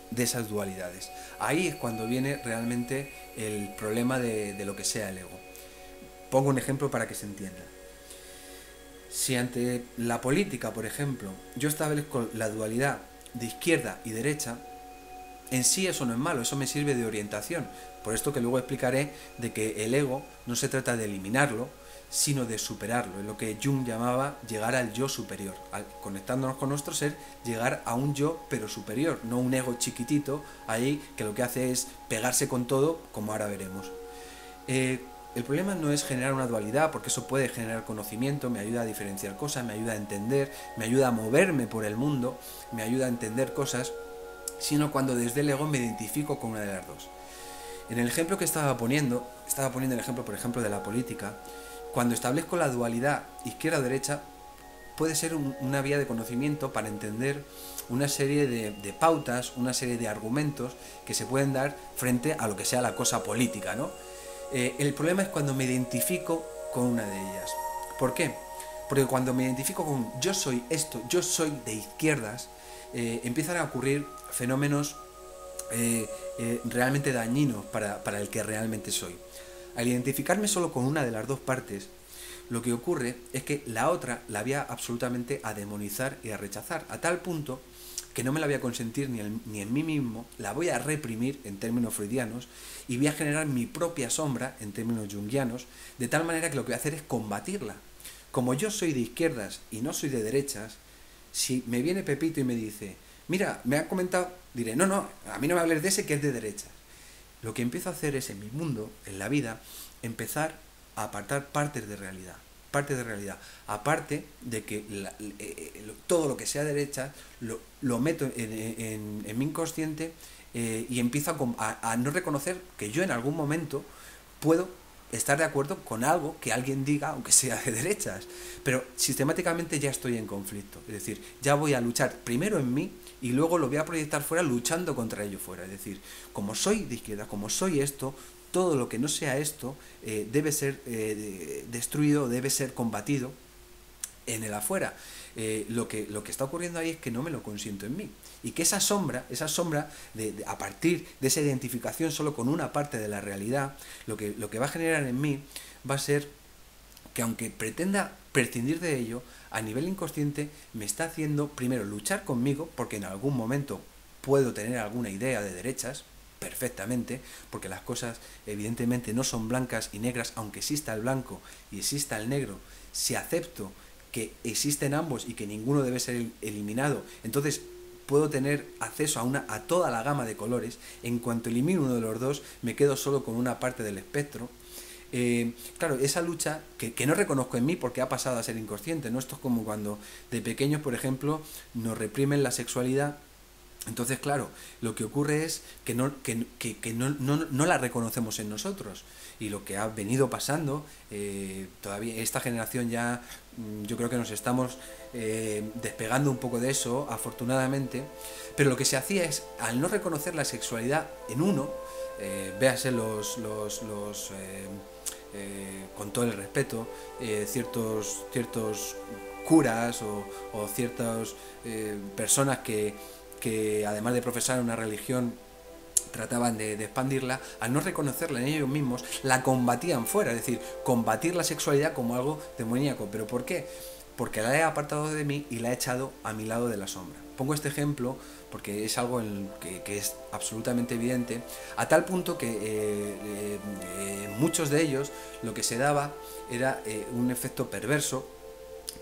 dualidades. Ahí es cuando viene realmente el problema de lo que sea el ego. Pongo un ejemplo para que se entienda. Si ante la política, por ejemplo, yo establezco la dualidad de izquierda y derecha, en sí eso no es malo, eso me sirve de orientación. Por esto que luego explicaré de que el ego no se trata de eliminarlo, sino de superarlo. Es lo que Jung llamaba llegar al yo superior. Conectándonos con nuestro ser, llegar a un yo pero superior, no un ego chiquitito ahí que lo que hace es pegarse con todo, como ahora veremos. El problema no es generar una dualidad, porque eso puede generar conocimiento, me ayuda a diferenciar cosas, me ayuda a entender, me ayuda a moverme por el mundo, me ayuda a entender cosas, sino cuando desde el ego me identifico con una de las dos. En el ejemplo que estaba poniendo el ejemplo, por ejemplo, de la política. Cuando establezco la dualidad izquierda-derecha, puede ser una vía de conocimiento para entender una serie de pautas, una serie de argumentos que se pueden dar frente a lo que sea la cosa política, ¿no? El problema es cuando me identifico con una de ellas. ¿Por qué? Porque cuando me identifico con yo soy esto, yo soy de izquierdas, empiezan a ocurrir fenómenos realmente dañinos para el que realmente soy. Al identificarme solo con una de las dos partes, lo que ocurre es que la otra la voy a absolutamente a demonizar y a rechazar, a tal punto que no me la voy a consentir ni en mí mismo, la voy a reprimir en términos freudianos y voy a generar mi propia sombra en términos junguianos, de tal manera que lo que voy a hacer es combatirla. Como yo soy de izquierdas y no soy de derechas, si me viene Pepito y me dice, mira, me han comentado, diré, no, a mí no me hables de ese que es de derechas. Lo que empiezo a hacer es, en mi mundo, en la vida, empezar a apartar partes de realidad. Aparte de que todo lo que sea derecha lo meto en mi inconsciente, y empiezo a no reconocer que yo en algún momento puedo estar de acuerdo con algo que alguien diga, aunque sea de derechas, pero sistemáticamente ya estoy en conflicto. Es decir, ya voy a luchar primero en mí y luego lo voy a proyectar fuera, luchando contra ello fuera. Es decir, como soy de izquierda, como soy esto, todo lo que no sea esto debe ser destruido, debe ser combatido en el afuera. Lo que está ocurriendo ahí es que no me lo consiento en mí, y que esa sombra a partir de esa identificación solo con una parte de la realidad, lo que va a generar en mí va a ser que, aunque pretenda prescindir de ello, a nivel inconsciente, me está haciendo, primero, luchar conmigo, porque en algún momento puedo tener alguna idea de derechas, perfectamente, porque las cosas evidentemente no son blancas y negras, aunque exista el blanco y exista el negro, si acepto que existen ambos y que ninguno debe ser eliminado, entonces puedo tener acceso a toda la gama de colores. En cuanto elimino uno de los dos, me quedo solo con una parte del espectro. Claro, esa lucha que no reconozco en mí porque ha pasado a ser inconsciente, ¿no? Esto es como cuando de pequeños, por ejemplo, nos reprimen la sexualidad. Entonces, claro, lo que ocurre es que no la reconocemos en nosotros. Y lo que ha venido pasando, todavía esta generación ya, yo creo que nos estamos despegando un poco de eso, afortunadamente. Pero lo que se hacía es, al no reconocer la sexualidad en uno, véase con todo el respeto, ciertos curas o ciertas personas que además de profesar una religión trataban de expandirla, al no reconocerla en ellos mismos, la combatían fuera, es decir, combatir la sexualidad como algo demoníaco. ¿Pero por qué? Porque la he apartado de mí y la he echado a mi lado de la sombra. Pongo este ejemplo porque es algo que es absolutamente evidente, a tal punto que muchos de ellos lo que se daba era un efecto perverso,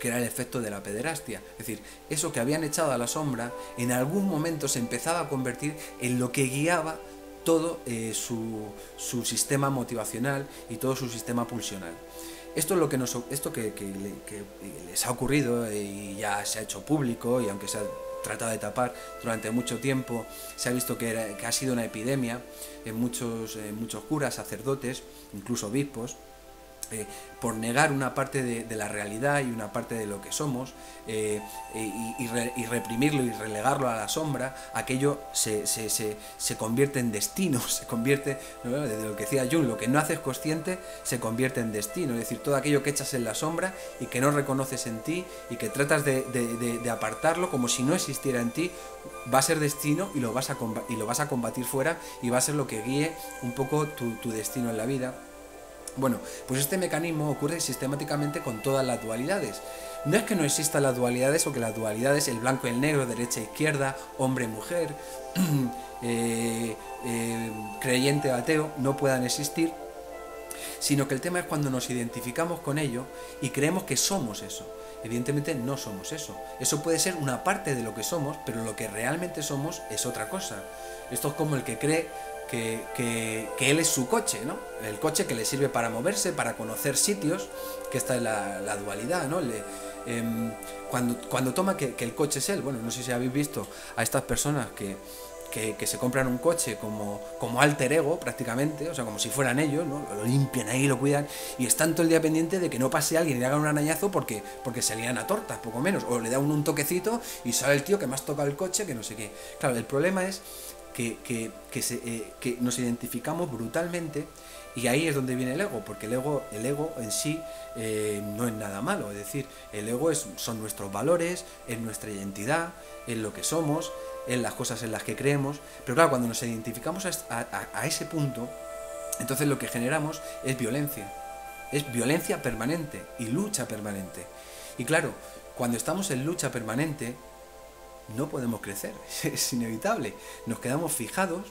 que era el efecto de la pederastia. Es decir, eso que habían echado a la sombra, en algún momento se empezaba a convertir en lo que guiaba todo su sistema motivacional y todo su sistema pulsional. Esto es lo que les ha ocurrido y ya se ha hecho público, y aunque se ha tratado de tapar durante mucho tiempo, se ha visto que ha sido una epidemia en muchos curas, sacerdotes, incluso obispos, por negar una parte de la realidad y una parte de lo que somos, y reprimirlo y relegarlo a la sombra. Aquello se convierte en destino, se convierte, ¿no?, de lo que decía Jung, lo que no haces consciente se convierte en destino, es decir, todo aquello que echas en la sombra y que no reconoces en ti y que tratas de apartarlo como si no existiera en ti, va a ser destino y lo vas a combatir fuera, y va a ser lo que guíe un poco tu destino en la vida. Bueno, pues este mecanismo ocurre sistemáticamente con todas las dualidades. No es que no existan las dualidades o que las dualidades, el blanco y el negro, derecha e izquierda, hombre, mujer, creyente o ateo, no puedan existir, sino que el tema es cuando nos identificamos con ello y creemos que somos eso. Evidentemente no somos eso. Eso puede ser una parte de lo que somos, pero lo que realmente somos es otra cosa. Esto es como el que cree que él es su coche, ¿no? El coche que le sirve para moverse, para conocer sitios, que esta es la dualidad, ¿no? Cuando toma que el coche es él, bueno, no sé si habéis visto a estas personas que se compran un coche como alter ego prácticamente, o sea, como si fueran ellos, ¿no? Lo limpian ahí, lo cuidan, y están todo el día pendiente de que no pase alguien y le haga un arañazo porque se lían a tortas, poco menos, o le da un toquecito y sale el tío que más toca el coche, que no sé qué. Claro, el problema es que nos identificamos brutalmente, y ahí es donde viene el ego, porque el ego en sí no es nada malo. Es decir, el ego son nuestros valores, es nuestra identidad, es lo que somos, es las cosas en las que creemos. Pero claro, cuando nos identificamos a ese punto, entonces lo que generamos es violencia permanente y lucha permanente. Y claro, cuando estamos en lucha permanente, no podemos crecer, es inevitable. Nos quedamos fijados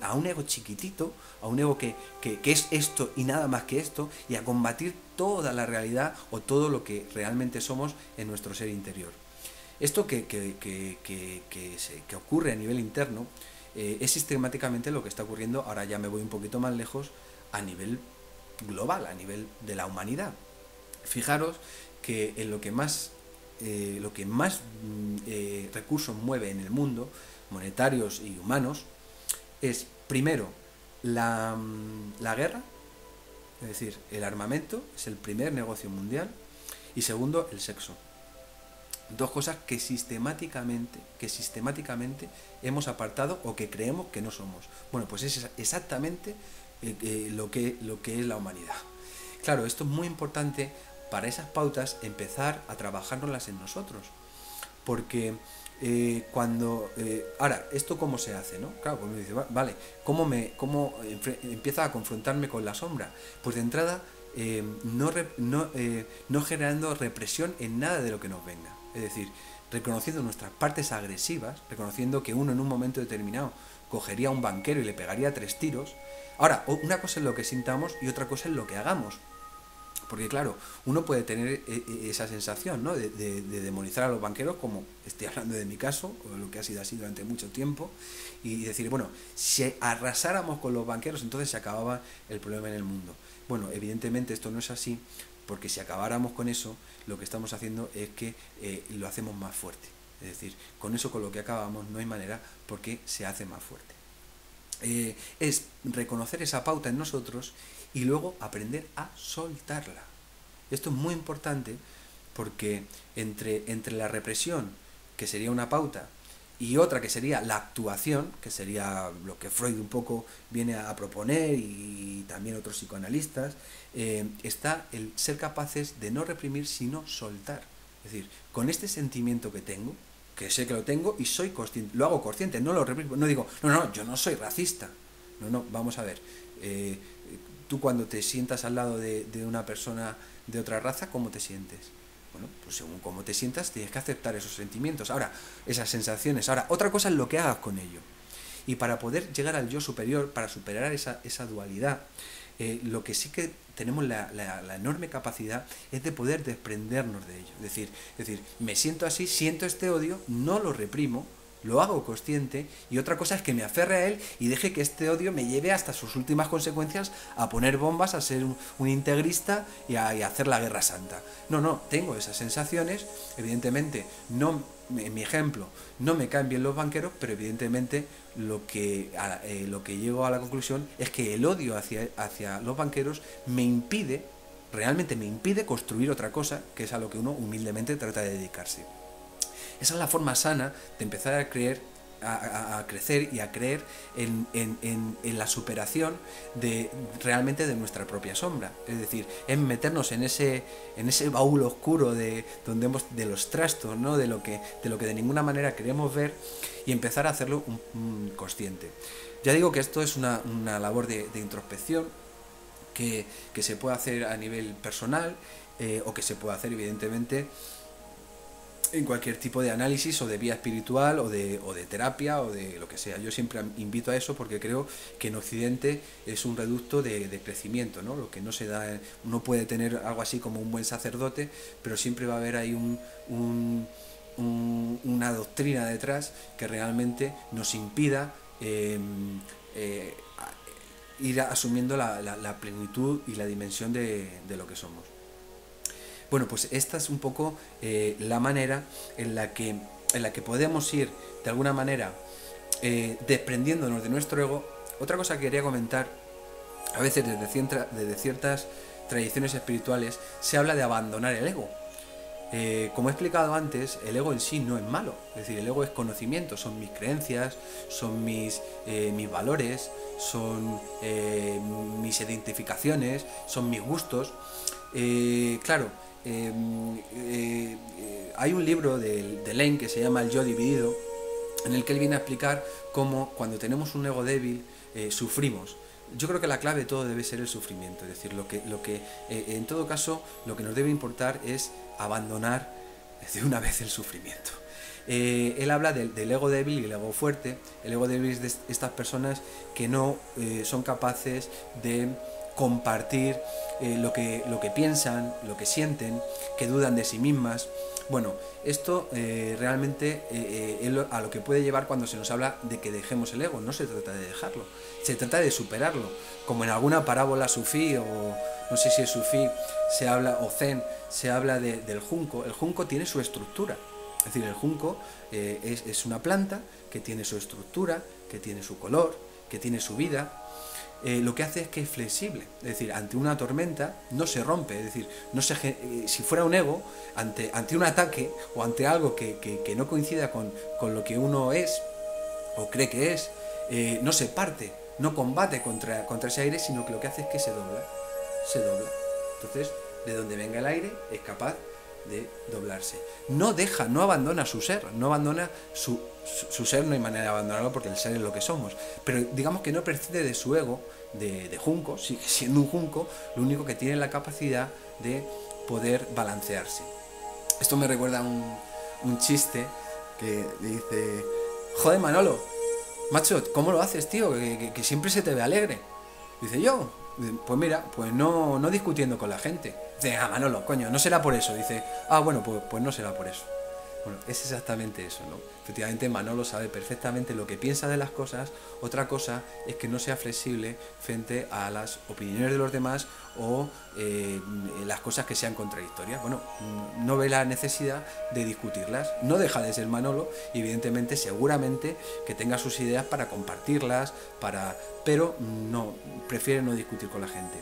a un ego chiquitito, a un ego que es esto y nada más que esto, y a combatir toda la realidad o todo lo que realmente somos en nuestro ser interior. Esto que ocurre a nivel interno es sistemáticamente lo que está ocurriendo, ahora ya me voy un poquito más lejos, a nivel global, a nivel de la humanidad. Fijaros que en lo que más recursos mueve en el mundo, monetarios y humanos, es primero la guerra, es decir, el armamento es el primer negocio mundial, y segundo, el sexo. Dos cosas que sistemáticamente hemos apartado o que creemos que no somos. Bueno, pues es exactamente lo que es la humanidad. Claro, esto es muy importante para esas pautas, empezar a trabajárnoslas en nosotros, porque ahora, ¿esto cómo se hace, no? Claro, pues me dice, vale, ¿cómo empieza a confrontarme con la sombra? Pues de entrada, no generando represión en nada de lo que nos venga. Es decir, reconociendo nuestras partes agresivas, reconociendo que uno en un momento determinado cogería a un banquero y le pegaría 3 tiros. Ahora, una cosa es lo que sintamos y otra cosa es lo que hagamos. Porque claro, uno puede tener esa sensación, ¿no? de demonizar a los banqueros, como estoy hablando de mi caso, o lo que ha sido así durante mucho tiempo, y decir, bueno, si arrasáramos con los banqueros, entonces se acababa el problema en el mundo. Bueno, evidentemente esto no es así, porque si acabáramos con eso, lo que estamos haciendo es que lo hacemos más fuerte. Es decir, con eso con lo que acabamos no hay manera, porque se hace más fuerte. Es reconocer esa pauta en nosotros y luego aprender a soltarla. Esto es muy importante porque entre la represión, que sería una pauta, y otra que sería la actuación, que sería lo que Freud un poco viene a proponer y también otros psicoanalistas, está el ser capaces de no reprimir sino soltar. Es decir, con este sentimiento que tengo, que sé que lo tengo y soy consciente, lo hago consciente, no lo reprimo, no digo, no, yo no soy racista. No, vamos a ver. Tú cuando te sientas al lado de una persona de otra raza, ¿cómo te sientes? Bueno, pues según cómo te sientas, tienes que aceptar esos sentimientos, ahora, esas sensaciones. Ahora, otra cosa es lo que hagas con ello. Y para poder llegar al yo superior, para superar esa dualidad, lo que sí que tenemos la enorme capacidad es de poder desprendernos de ello. Es decir, me siento así, siento este odio, no lo reprimo, lo hago consciente, y otra cosa es que me aferre a él y deje que este odio me lleve hasta sus últimas consecuencias a poner bombas, a ser un integrista y a hacer la guerra santa. No, tengo esas sensaciones, evidentemente, no, en mi ejemplo, no me caen bien los banqueros, pero evidentemente lo que llego a la conclusión es que el odio hacia los banqueros realmente me impide construir otra cosa, que es a lo que uno humildemente trata de dedicarse. Esa es la forma sana de empezar a crecer y a creer en la superación realmente de nuestra propia sombra. Es decir, en meternos en ese baúl oscuro de los trastos, ¿no? de lo que de ninguna manera queremos ver, y empezar a hacerlo consciente. Ya digo que esto es una labor de introspección que se puede hacer a nivel personal, o que se puede hacer evidentemente en cualquier tipo de análisis o de vía espiritual o de terapia o de lo que sea. Yo siempre invito a eso porque creo que en Occidente es un reducto de crecimiento, ¿no? Lo que no se da, uno puede tener algo así como un buen sacerdote, pero siempre va a haber ahí una doctrina detrás que realmente nos impida ir asumiendo la plenitud y la dimensión de lo que somos. Bueno, pues esta es un poco la manera en la que podemos ir, de alguna manera, desprendiéndonos de nuestro ego. Otra cosa que quería comentar, a veces desde ciertas tradiciones espirituales se habla de abandonar el ego. Como he explicado antes, el ego en sí no es malo, es decir, el ego es conocimiento, son mis creencias, son mis valores, son mis identificaciones, son mis gustos. Claro, hay un libro de Lane que se llama El Yo Dividido, en el que él viene a explicar cómo cuando tenemos un ego débil sufrimos. Yo creo que la clave de todo debe ser el sufrimiento, es decir, lo que en todo caso lo que nos debe importar es abandonar de una vez el sufrimiento. Él habla del ego débil y el ego fuerte. El ego débil es de estas personas que no son capaces de compartir lo que piensan, lo que sienten, que dudan de sí mismas. Bueno, esto realmente es a lo que puede llevar cuando se nos habla de que dejemos el ego. No se trata de dejarlo, se trata de superarlo. Como en alguna parábola sufí, o no sé si es sufí, se habla, o zen, se habla del junco. El junco tiene su estructura. Es decir, el junco es una planta que tiene su estructura, que tiene su color, que tiene su vida. Lo que hace es que es flexible, es decir, ante una tormenta no se rompe, es decir, si fuera un ego, ante un ataque o ante algo que no coincida con lo que uno es o cree que es, no se parte, no combate contra ese aire, sino que lo que hace es que se dobla. Entonces, de donde venga el aire es capaz de doblarse. No abandona su ser, no abandona su ser, no hay manera de abandonarlo porque el ser es lo que somos, pero digamos que no prescinde de su ego, de junco, sigue siendo un junco, lo único que tiene la capacidad de poder balancearse. Esto me recuerda a un chiste que dice: joder, Manolo, macho, ¿cómo lo haces, tío? Que siempre se te ve alegre. Dice: yo, pues mira, pues no discutiendo con la gente. Dice: ah, Manolo, coño, no será por eso. Dice: ah, bueno, pues no será por eso. Bueno, es exactamente eso, ¿no? Efectivamente, Manolo sabe perfectamente lo que piensa de las cosas. Otra cosa es que no sea flexible frente a las opiniones de los demás o las cosas que sean contradictorias. Bueno, no ve la necesidad de discutirlas. No deja de ser Manolo y evidentemente, seguramente que tenga sus ideas para compartirlas, pero no, prefiere no discutir con la gente.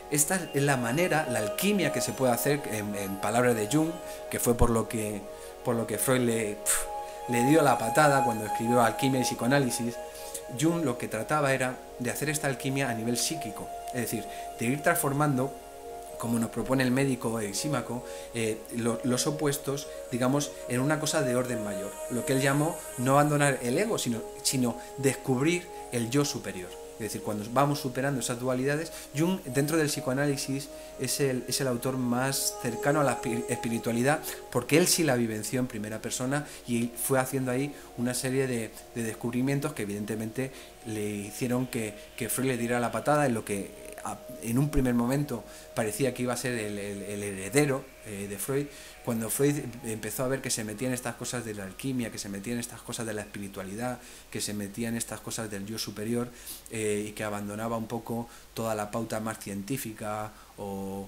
Esta es la manera, la alquimia que se puede hacer, en palabras de Jung, que fue por lo que Freud le dio la patada cuando escribió Alquimia y Psicoanálisis. Jung lo que trataba era de hacer esta alquimia a nivel psíquico, es decir, de ir transformando, como nos propone el médico Erisímaco, los opuestos, digamos, en una cosa de orden mayor. Lo que él llamó no abandonar el ego, sino descubrir el yo superior. Es decir, cuando vamos superando esas dualidades, Jung, dentro del psicoanálisis, es el autor más cercano a la espiritualidad, porque él sí la vivenció en primera persona y fue haciendo ahí una serie de descubrimientos que evidentemente le hicieron que Freud le diera la patada en lo que en un primer momento parecía que iba a ser el heredero de Freud. Cuando Freud empezó a ver que se metía en estas cosas de la alquimia, que se metía en estas cosas de la espiritualidad, que se metía en estas cosas del yo superior, y que abandonaba un poco toda la pauta más científica o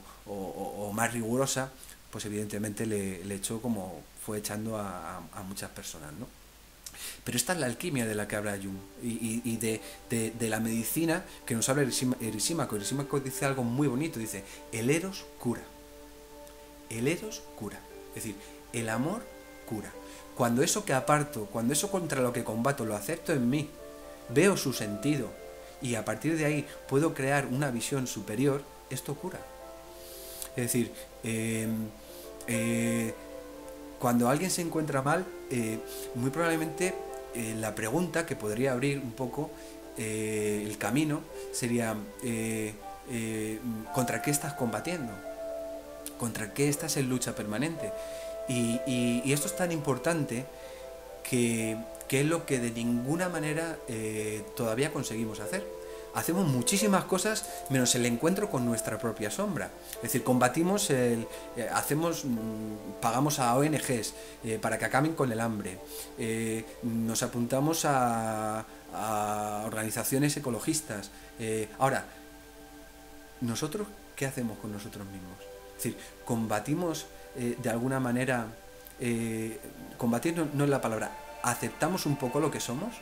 más rigurosa, pues evidentemente le echó, como fue echando a muchas personas, ¿no? Pero esta es la alquimia de la que habla Jung y de la medicina que nos habla Erisímaco. Erisímaco dice algo muy bonito, dice: el eros cura. El eros cura. Es decir, el amor cura. Cuando eso que aparto, cuando eso contra lo que combato lo acepto en mí, veo su sentido y a partir de ahí puedo crear una visión superior, esto cura. Es decir, cuando alguien se encuentra mal, muy probablemente la pregunta que podría abrir un poco el camino sería: ¿contra qué estás combatiendo? ¿Contra qué estás en lucha permanente? Y esto es tan importante que es lo que de ninguna manera todavía conseguimos hacer. Hacemos muchísimas cosas menos el encuentro con nuestra propia sombra. Es decir, combatimos, pagamos a ONGs para que acaben con el hambre. Nos apuntamos a organizaciones ecologistas. Ahora, ¿nosotros qué hacemos con nosotros mismos? Es decir, combatimos de alguna manera, combatir no es la palabra, aceptamos un poco lo que somos.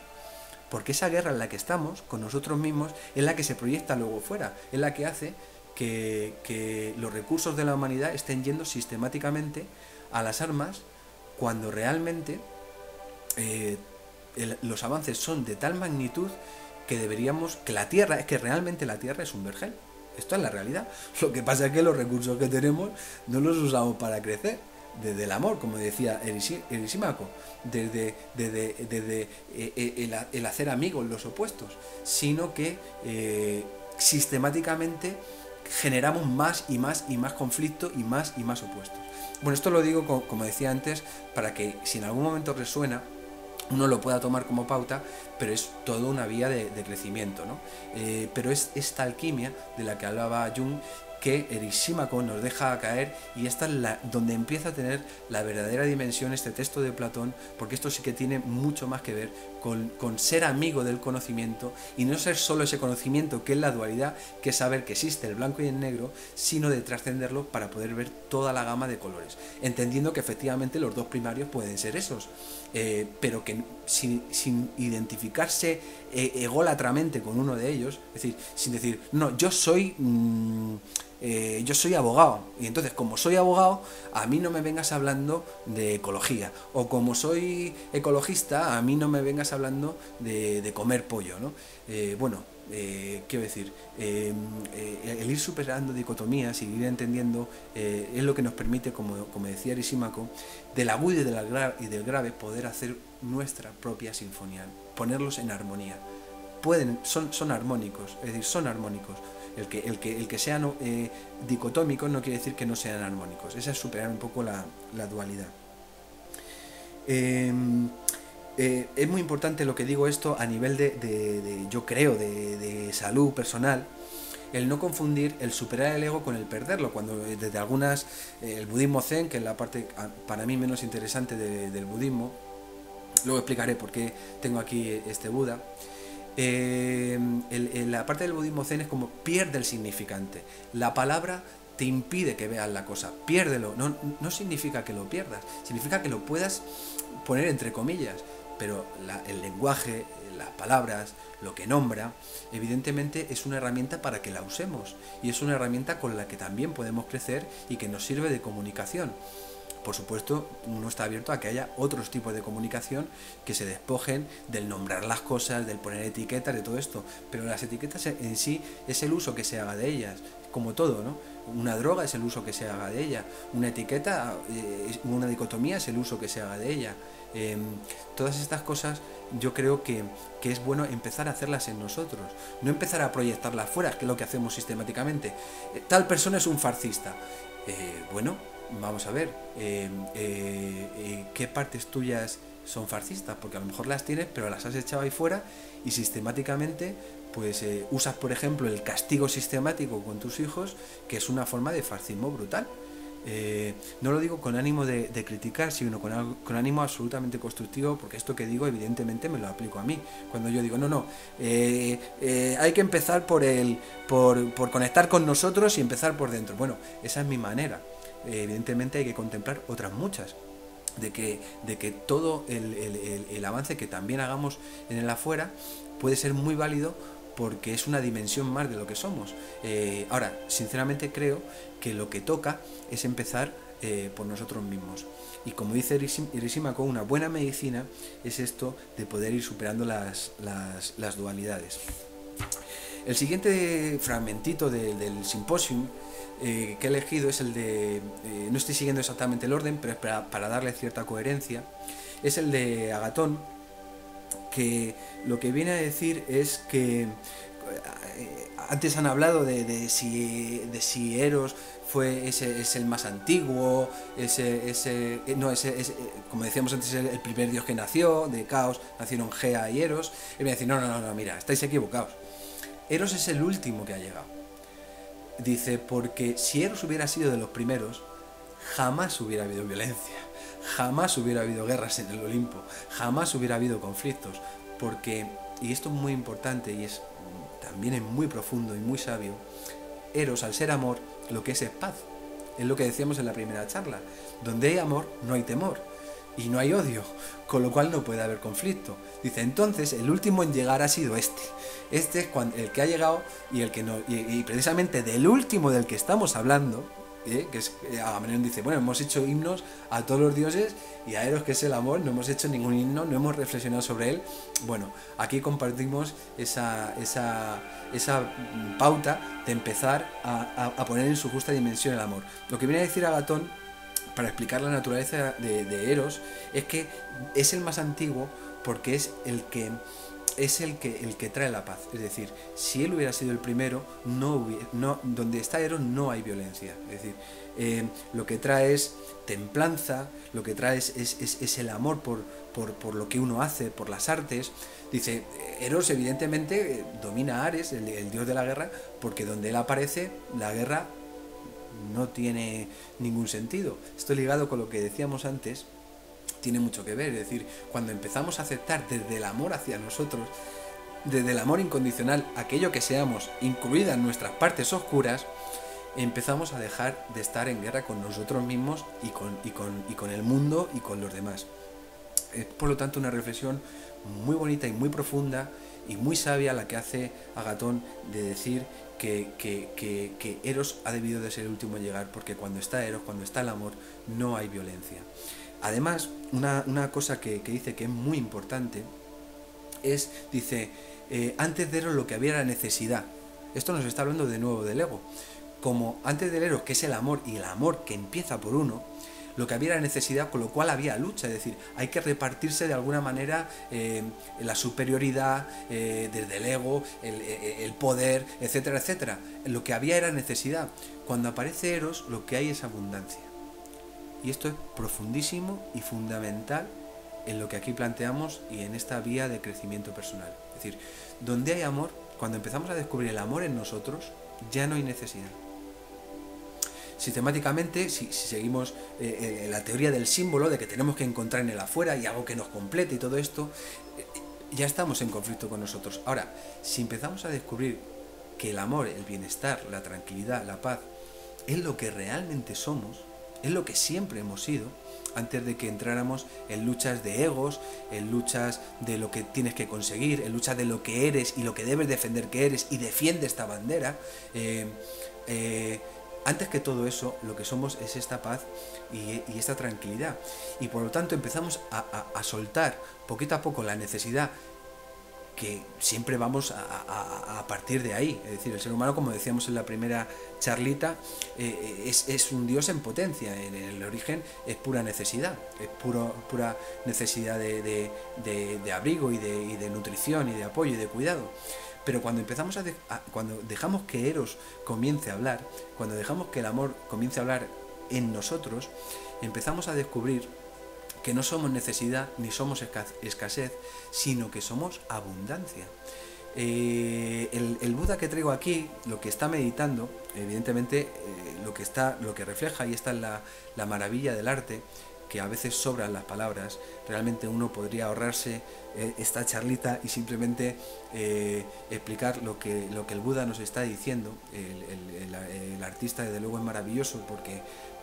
Porque esa guerra en la que estamos con nosotros mismos es la que se proyecta luego fuera, es la que hace que los recursos de la humanidad estén yendo sistemáticamente a las armas, cuando realmente los avances son de tal magnitud que la Tierra, es que realmente la Tierra es un vergel. Esto es la realidad. Lo que pasa es que los recursos que tenemos no los usamos para crecer. Desde el amor, como decía Erisímaco, desde el hacer amigos los opuestos, sino que sistemáticamente generamos más y más y más conflicto y más opuestos. Bueno, esto lo digo, como decía antes, para que si en algún momento resuena, uno lo pueda tomar como pauta, pero es toda una vía de crecimiento, ¿no? Pero es esta alquimia de la que hablaba Jung, que Erisímaco nos deja caer, y esta es donde empieza a tener la verdadera dimensión este texto de Platón, porque esto sí que tiene mucho más que ver con ser amigo del conocimiento, y no ser solo ese conocimiento que es la dualidad, que es saber que existe el blanco y el negro, sino de trascenderlo para poder ver toda la gama de colores, entendiendo que efectivamente los dos primarios pueden ser esos, pero que sin identificarse ególatramente con uno de ellos, es decir, sin decir, no, yo soy abogado, y entonces, como soy abogado, a mí no me vengas hablando de ecología, o como soy ecologista, a mí no me vengas hablando de comer pollo, ¿no? Bueno, quiero decir, el ir superando dicotomías y ir entendiendo es lo que nos permite, como decía Erisímaco, del agudo y del grave poder hacer nuestra propia sinfonía, ponerlos en armonía. Son armónicos, es decir, son armónicos. El que sean dicotómicos no quiere decir que no sean armónicos. Esa es superar un poco la dualidad. Es muy importante lo que digo esto a nivel yo creo, de salud personal, el no confundir el superar el ego con el perderlo, cuando desde algunas, el budismo zen, que es la parte para mí menos interesante del budismo, luego explicaré por qué tengo aquí este Buda, la parte del budismo zen es como pierde el significante, la palabra te impide que veas la cosa, piérdelo, no significa que lo pierdas, significa que lo puedas poner entre comillas, pero el lenguaje, las palabras, lo que nombra, evidentemente es una herramienta para que la usemos, y es una herramienta con la que también podemos crecer y que nos sirve de comunicación. Por supuesto, uno está abierto a que haya otros tipos de comunicación que se despojen del nombrar las cosas, del poner etiquetas, de todo esto, pero las etiquetas en sí es el uso que se haga de ellas, como todo, ¿no? Una droga es el uso que se haga de ella, una etiqueta, una dicotomía es el uso que se haga de ella. Todas estas cosas yo creo que es bueno empezar a hacerlas en nosotros, no empezar a proyectarlas fuera, que es lo que hacemos sistemáticamente. Tal persona es un fascista. Bueno, vamos a ver, ¿qué partes tuyas son fascistas? Porque a lo mejor las tienes, pero las has echado ahí fuera y sistemáticamente pues usas, por ejemplo, el castigo sistemático con tus hijos, que es una forma de fascismo brutal. No lo digo con ánimo de criticar, sino con ánimo absolutamente constructivo, porque esto que digo evidentemente me lo aplico a mí. Cuando yo digo, hay que empezar por conectar con nosotros y empezar por dentro. Bueno, esa es mi manera. Evidentemente hay que contemplar otras muchas, de que todo el avance que también hagamos en el afuera puede ser muy válido, porque es una dimensión más de lo que somos. Ahora, sinceramente creo que lo que toca es empezar por nosotros mismos. Y como dice Erisímaco, una buena medicina es esto de poder ir superando las dualidades. El siguiente fragmentito del simposium que he elegido es el de, no estoy siguiendo exactamente el orden, pero es para darle cierta coherencia, es el de Agatón, que lo que viene a decir es que antes han hablado de si Eros es el más antiguo, como decíamos antes, el primer dios que nació, de Caos, nacieron Gea y Eros. Y me decir, no, mira, estáis equivocados. Eros es el último que ha llegado. Dice, porque si Eros hubiera sido de los primeros, jamás hubiera habido violencia, jamás hubiera habido guerras en el Olimpo, jamás hubiera habido conflictos, porque, y esto es muy importante y también es muy profundo y muy sabio, Eros, al ser amor, lo que es paz. Es lo que decíamos en la primera charla. Donde hay amor, no hay temor y no hay odio, con lo cual no puede haber conflicto. Dice, entonces el último en llegar ha sido este es el que ha llegado, y el que no, y precisamente del último del que estamos hablando, que es Agamenón, dice, bueno, hemos hecho himnos a todos los dioses, y a Eros, que es el amor, no hemos hecho ningún himno, no hemos reflexionado sobre él. Bueno, aquí compartimos esa pauta de empezar a poner en su justa dimensión el amor. Lo que viene a decir Agatón, para explicar la naturaleza de Eros, es que es el más antiguo porque es el que trae la paz. Es decir, si él hubiera sido el primero, donde está Eros no hay violencia. Es decir, lo que trae es templanza, lo que trae es el amor por lo que uno hace, por las artes. Dice, Eros evidentemente domina a Ares, el dios de la guerra, porque donde él aparece, la guerra no tiene ningún sentido. Esto ligado con lo que decíamos antes, tiene mucho que ver. Es decir, cuando empezamos a aceptar desde el amor hacia nosotros, desde el amor incondicional, aquello que seamos, incluidas nuestras partes oscuras, empezamos a dejar de estar en guerra con nosotros mismos y con el mundo y con los demás. Es, por lo tanto, una reflexión muy bonita y muy profunda y muy sabia la que hace Agatón, de decir que Eros ha debido de ser el último en llegar, porque cuando está Eros, cuando está el amor, no hay violencia. Además, una cosa que dice que es muy importante es, dice, antes de Eros lo que había era necesidad. Esto nos está hablando de nuevo del ego. Como antes del Eros, que es el amor, y el amor que empieza por uno, lo que había era necesidad, con lo cual había lucha, es decir, hay que repartirse de alguna manera la superioridad desde el ego, el poder, etcétera, etcétera. Lo que había era necesidad. Cuando aparece Eros, lo que hay es abundancia. Y esto es profundísimo y fundamental en lo que aquí planteamos y en esta vía de crecimiento personal. Es decir, donde hay amor, cuando empezamos a descubrir el amor en nosotros, ya no hay necesidad. Sistemáticamente, si seguimos la teoría del símbolo, de que tenemos que encontrar en el afuera y algo que nos complete y todo esto, ya estamos en conflicto con nosotros. Ahora, si empezamos a descubrir que el amor, el bienestar, la tranquilidad, la paz, es lo que realmente somos, es lo que siempre hemos sido, antes de que entráramos en luchas de egos, en luchas de lo que tienes que conseguir, en luchas de lo que eres y lo que debes defender que eres, y defiende esta bandera. Antes que todo eso, lo que somos es esta paz y esta tranquilidad. Y por lo tanto empezamos a soltar poquito a poco la necesidad, que siempre vamos a partir de ahí. Es decir, el ser humano, como decíamos en la primera charlita, es un Dios en potencia. En el origen es pura necesidad, es pura necesidad de abrigo y de nutrición y de apoyo y de cuidado. Pero cuando empezamos cuando dejamos que Eros comience a hablar, cuando dejamos que el amor comience a hablar en nosotros, empezamos a descubrir que no somos necesidad ni somos escasez, sino que somos abundancia. El Buda que traigo aquí, lo que está meditando, evidentemente lo que refleja, y esta es la maravilla del arte, que a veces sobran las palabras. Realmente uno podría ahorrarse esta charlita y simplemente explicar lo que el Buda nos está diciendo. El artista desde luego es maravilloso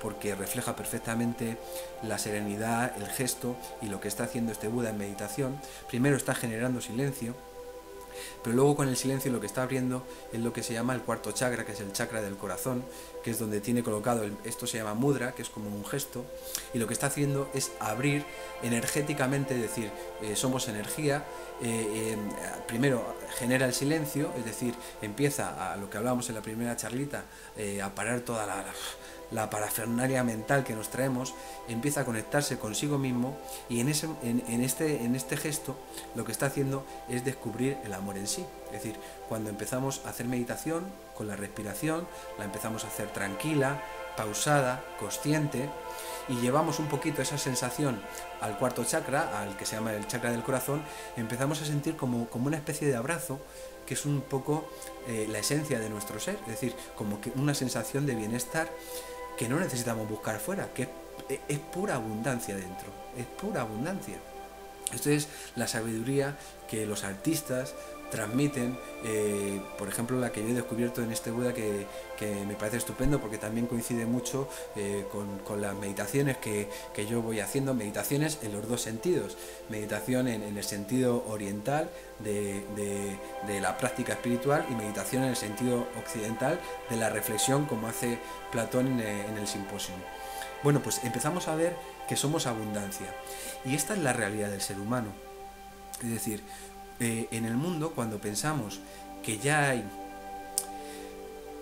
porque refleja perfectamente la serenidad, el gesto y lo que está haciendo este Buda en meditación. Primero está generando silencio, pero luego con el silencio lo que está abriendo es lo que se llama el cuarto chakra, que es el chakra del corazón, que es donde tiene colocado, esto se llama mudra, que es como un gesto, y lo que está haciendo es abrir energéticamente, es decir, somos energía. Primero genera el silencio, es decir, empieza a lo que hablábamos en la primera charlita, a parar toda la parafernalia mental que nos traemos, empieza a conectarse consigo mismo, y en este gesto lo que está haciendo es descubrir el amor en sí. Es decir, cuando empezamos a hacer meditación con la respiración, la empezamos a hacer tranquila, pausada, consciente, y llevamos un poquito esa sensación al cuarto chakra, al que se llama el chakra del corazón, empezamos a sentir como una especie de abrazo, que es un poco la esencia de nuestro ser, es decir, como que una sensación de bienestar que no necesitamos buscar fuera, que es pura abundancia dentro, es pura abundancia. Esto es la sabiduría que los artistas transmiten, por ejemplo la que yo he descubierto en este Buda, que me parece estupendo porque también coincide mucho con las meditaciones que yo voy haciendo, meditaciones en los dos sentidos, meditación en el sentido oriental de la práctica espiritual, y meditación en el sentido occidental de la reflexión, como hace Platón en el Simposio. Bueno, pues empezamos a ver que somos abundancia, y esta es la realidad del ser humano. Es decir, en el mundo, cuando pensamos que ya hay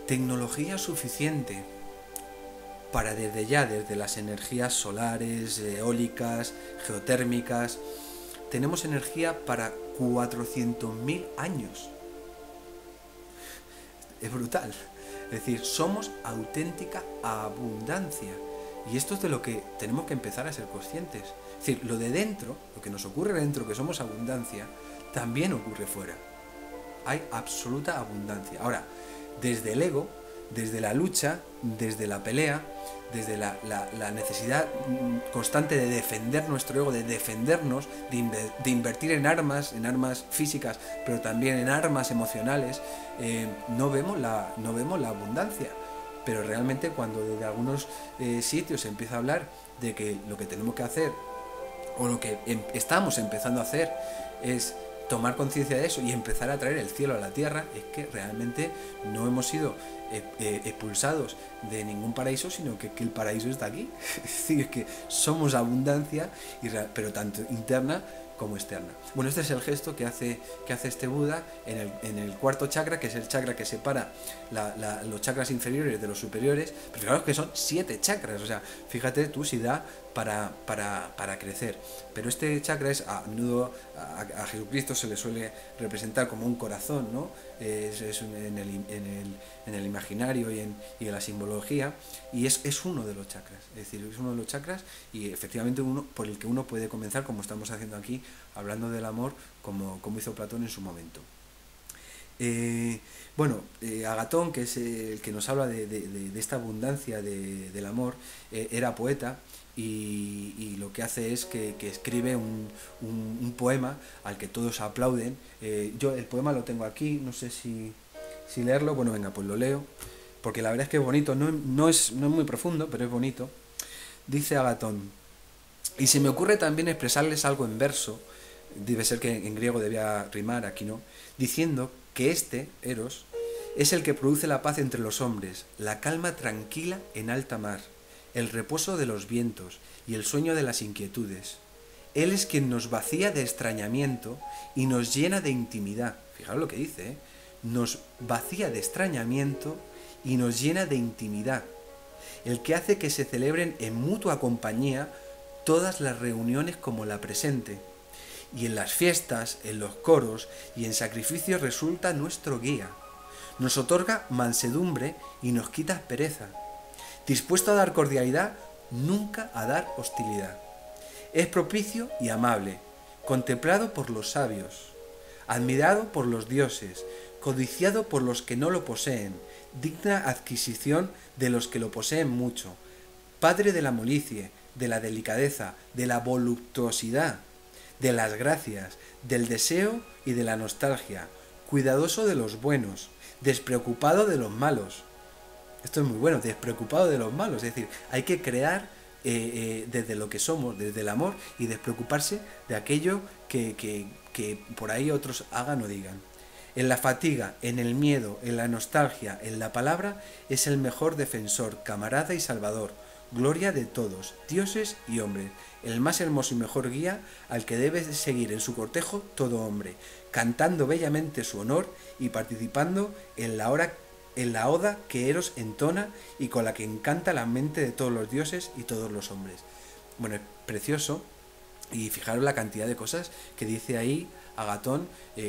tecnología suficiente para desde las energías solares, eólicas, geotérmicas, tenemos energía para 400.000 años. Es brutal. Es decir, somos auténtica abundancia. Y esto es de lo que tenemos que empezar a ser conscientes. Es decir, lo de dentro, lo que nos ocurre dentro, que somos abundancia, también ocurre fuera. Hay absoluta abundancia. Ahora, desde el ego, desde la lucha, desde la pelea, desde la necesidad constante de defender nuestro ego, de defendernos, de invertir en armas físicas, pero también en armas emocionales, no vemos la abundancia. Pero realmente cuando desde algunos sitios se empieza a hablar de que lo que tenemos que hacer, o lo que estamos empezando a hacer, es tomar conciencia de eso y empezar a traer el cielo a la tierra, es que realmente no hemos sido expulsados de ningún paraíso, sino que el paraíso está aquí. Es decir, es que somos abundancia, pero tanto interna como externa. Bueno, este es el gesto que hace este Buda en el cuarto chakra, que es el chakra que separa los chakras inferiores de los superiores. Pero fijaros que son 7 chakras, o sea, fíjate tú si da para crecer. Pero este chakra es, a menudo a Jesucristo se le suele representar como un corazón, ¿no? Es en el imaginario y en la simbología, y es uno de los chakras, es decir, es uno de los chakras y efectivamente uno por el que uno puede comenzar, como estamos haciendo aquí, hablando del amor, como hizo Platón en su momento. Agatón, que es el que nos habla de esta abundancia del amor, era poeta y lo que hace es que escribe un poema al que todos aplauden. Yo el poema lo tengo aquí, no sé si leerlo. Bueno, venga, pues lo leo, porque la verdad es que es bonito, no es muy profundo, pero es bonito. Dice Agatón: y se me ocurre también expresarles algo en verso, debe ser que en griego debía rimar, aquí no, diciendo que este, Eros, es el que produce la paz entre los hombres, la calma tranquila en alta mar, el reposo de los vientos y el sueño de las inquietudes. Él es quien nos vacía de extrañamiento y nos llena de intimidad. Fijaros lo que dice, ¿eh? Nos vacía de extrañamiento y nos llena de intimidad. El que hace que se celebren en mutua compañía todas las reuniones como la presente. Y en las fiestas, en los coros y en sacrificios resulta nuestro guía. Nos otorga mansedumbre y nos quita aspereza. Dispuesto a dar cordialidad, nunca a dar hostilidad. Es propicio y amable, contemplado por los sabios, admirado por los dioses, codiciado por los que no lo poseen, digna adquisición de los que lo poseen mucho, padre de la molicie, de la delicadeza, de la voluptuosidad, de las gracias, del deseo y de la nostalgia, cuidadoso de los buenos, despreocupado de los malos. Esto es muy bueno, despreocupado de los malos, es decir, hay que crear desde lo que somos, desde el amor, y despreocuparse de aquello que por ahí otros hagan o digan. En la fatiga, en el miedo, en la nostalgia, en la palabra, es el mejor defensor, camarada y salvador, gloria de todos, dioses y hombres, el más hermoso y mejor guía al que debe seguir en su cortejo todo hombre, cantando bellamente su honor y participando en la oda que Eros entona y con la que encanta la mente de todos los dioses y todos los hombres. Bueno, es precioso, y fijaros la cantidad de cosas que dice ahí Agatón.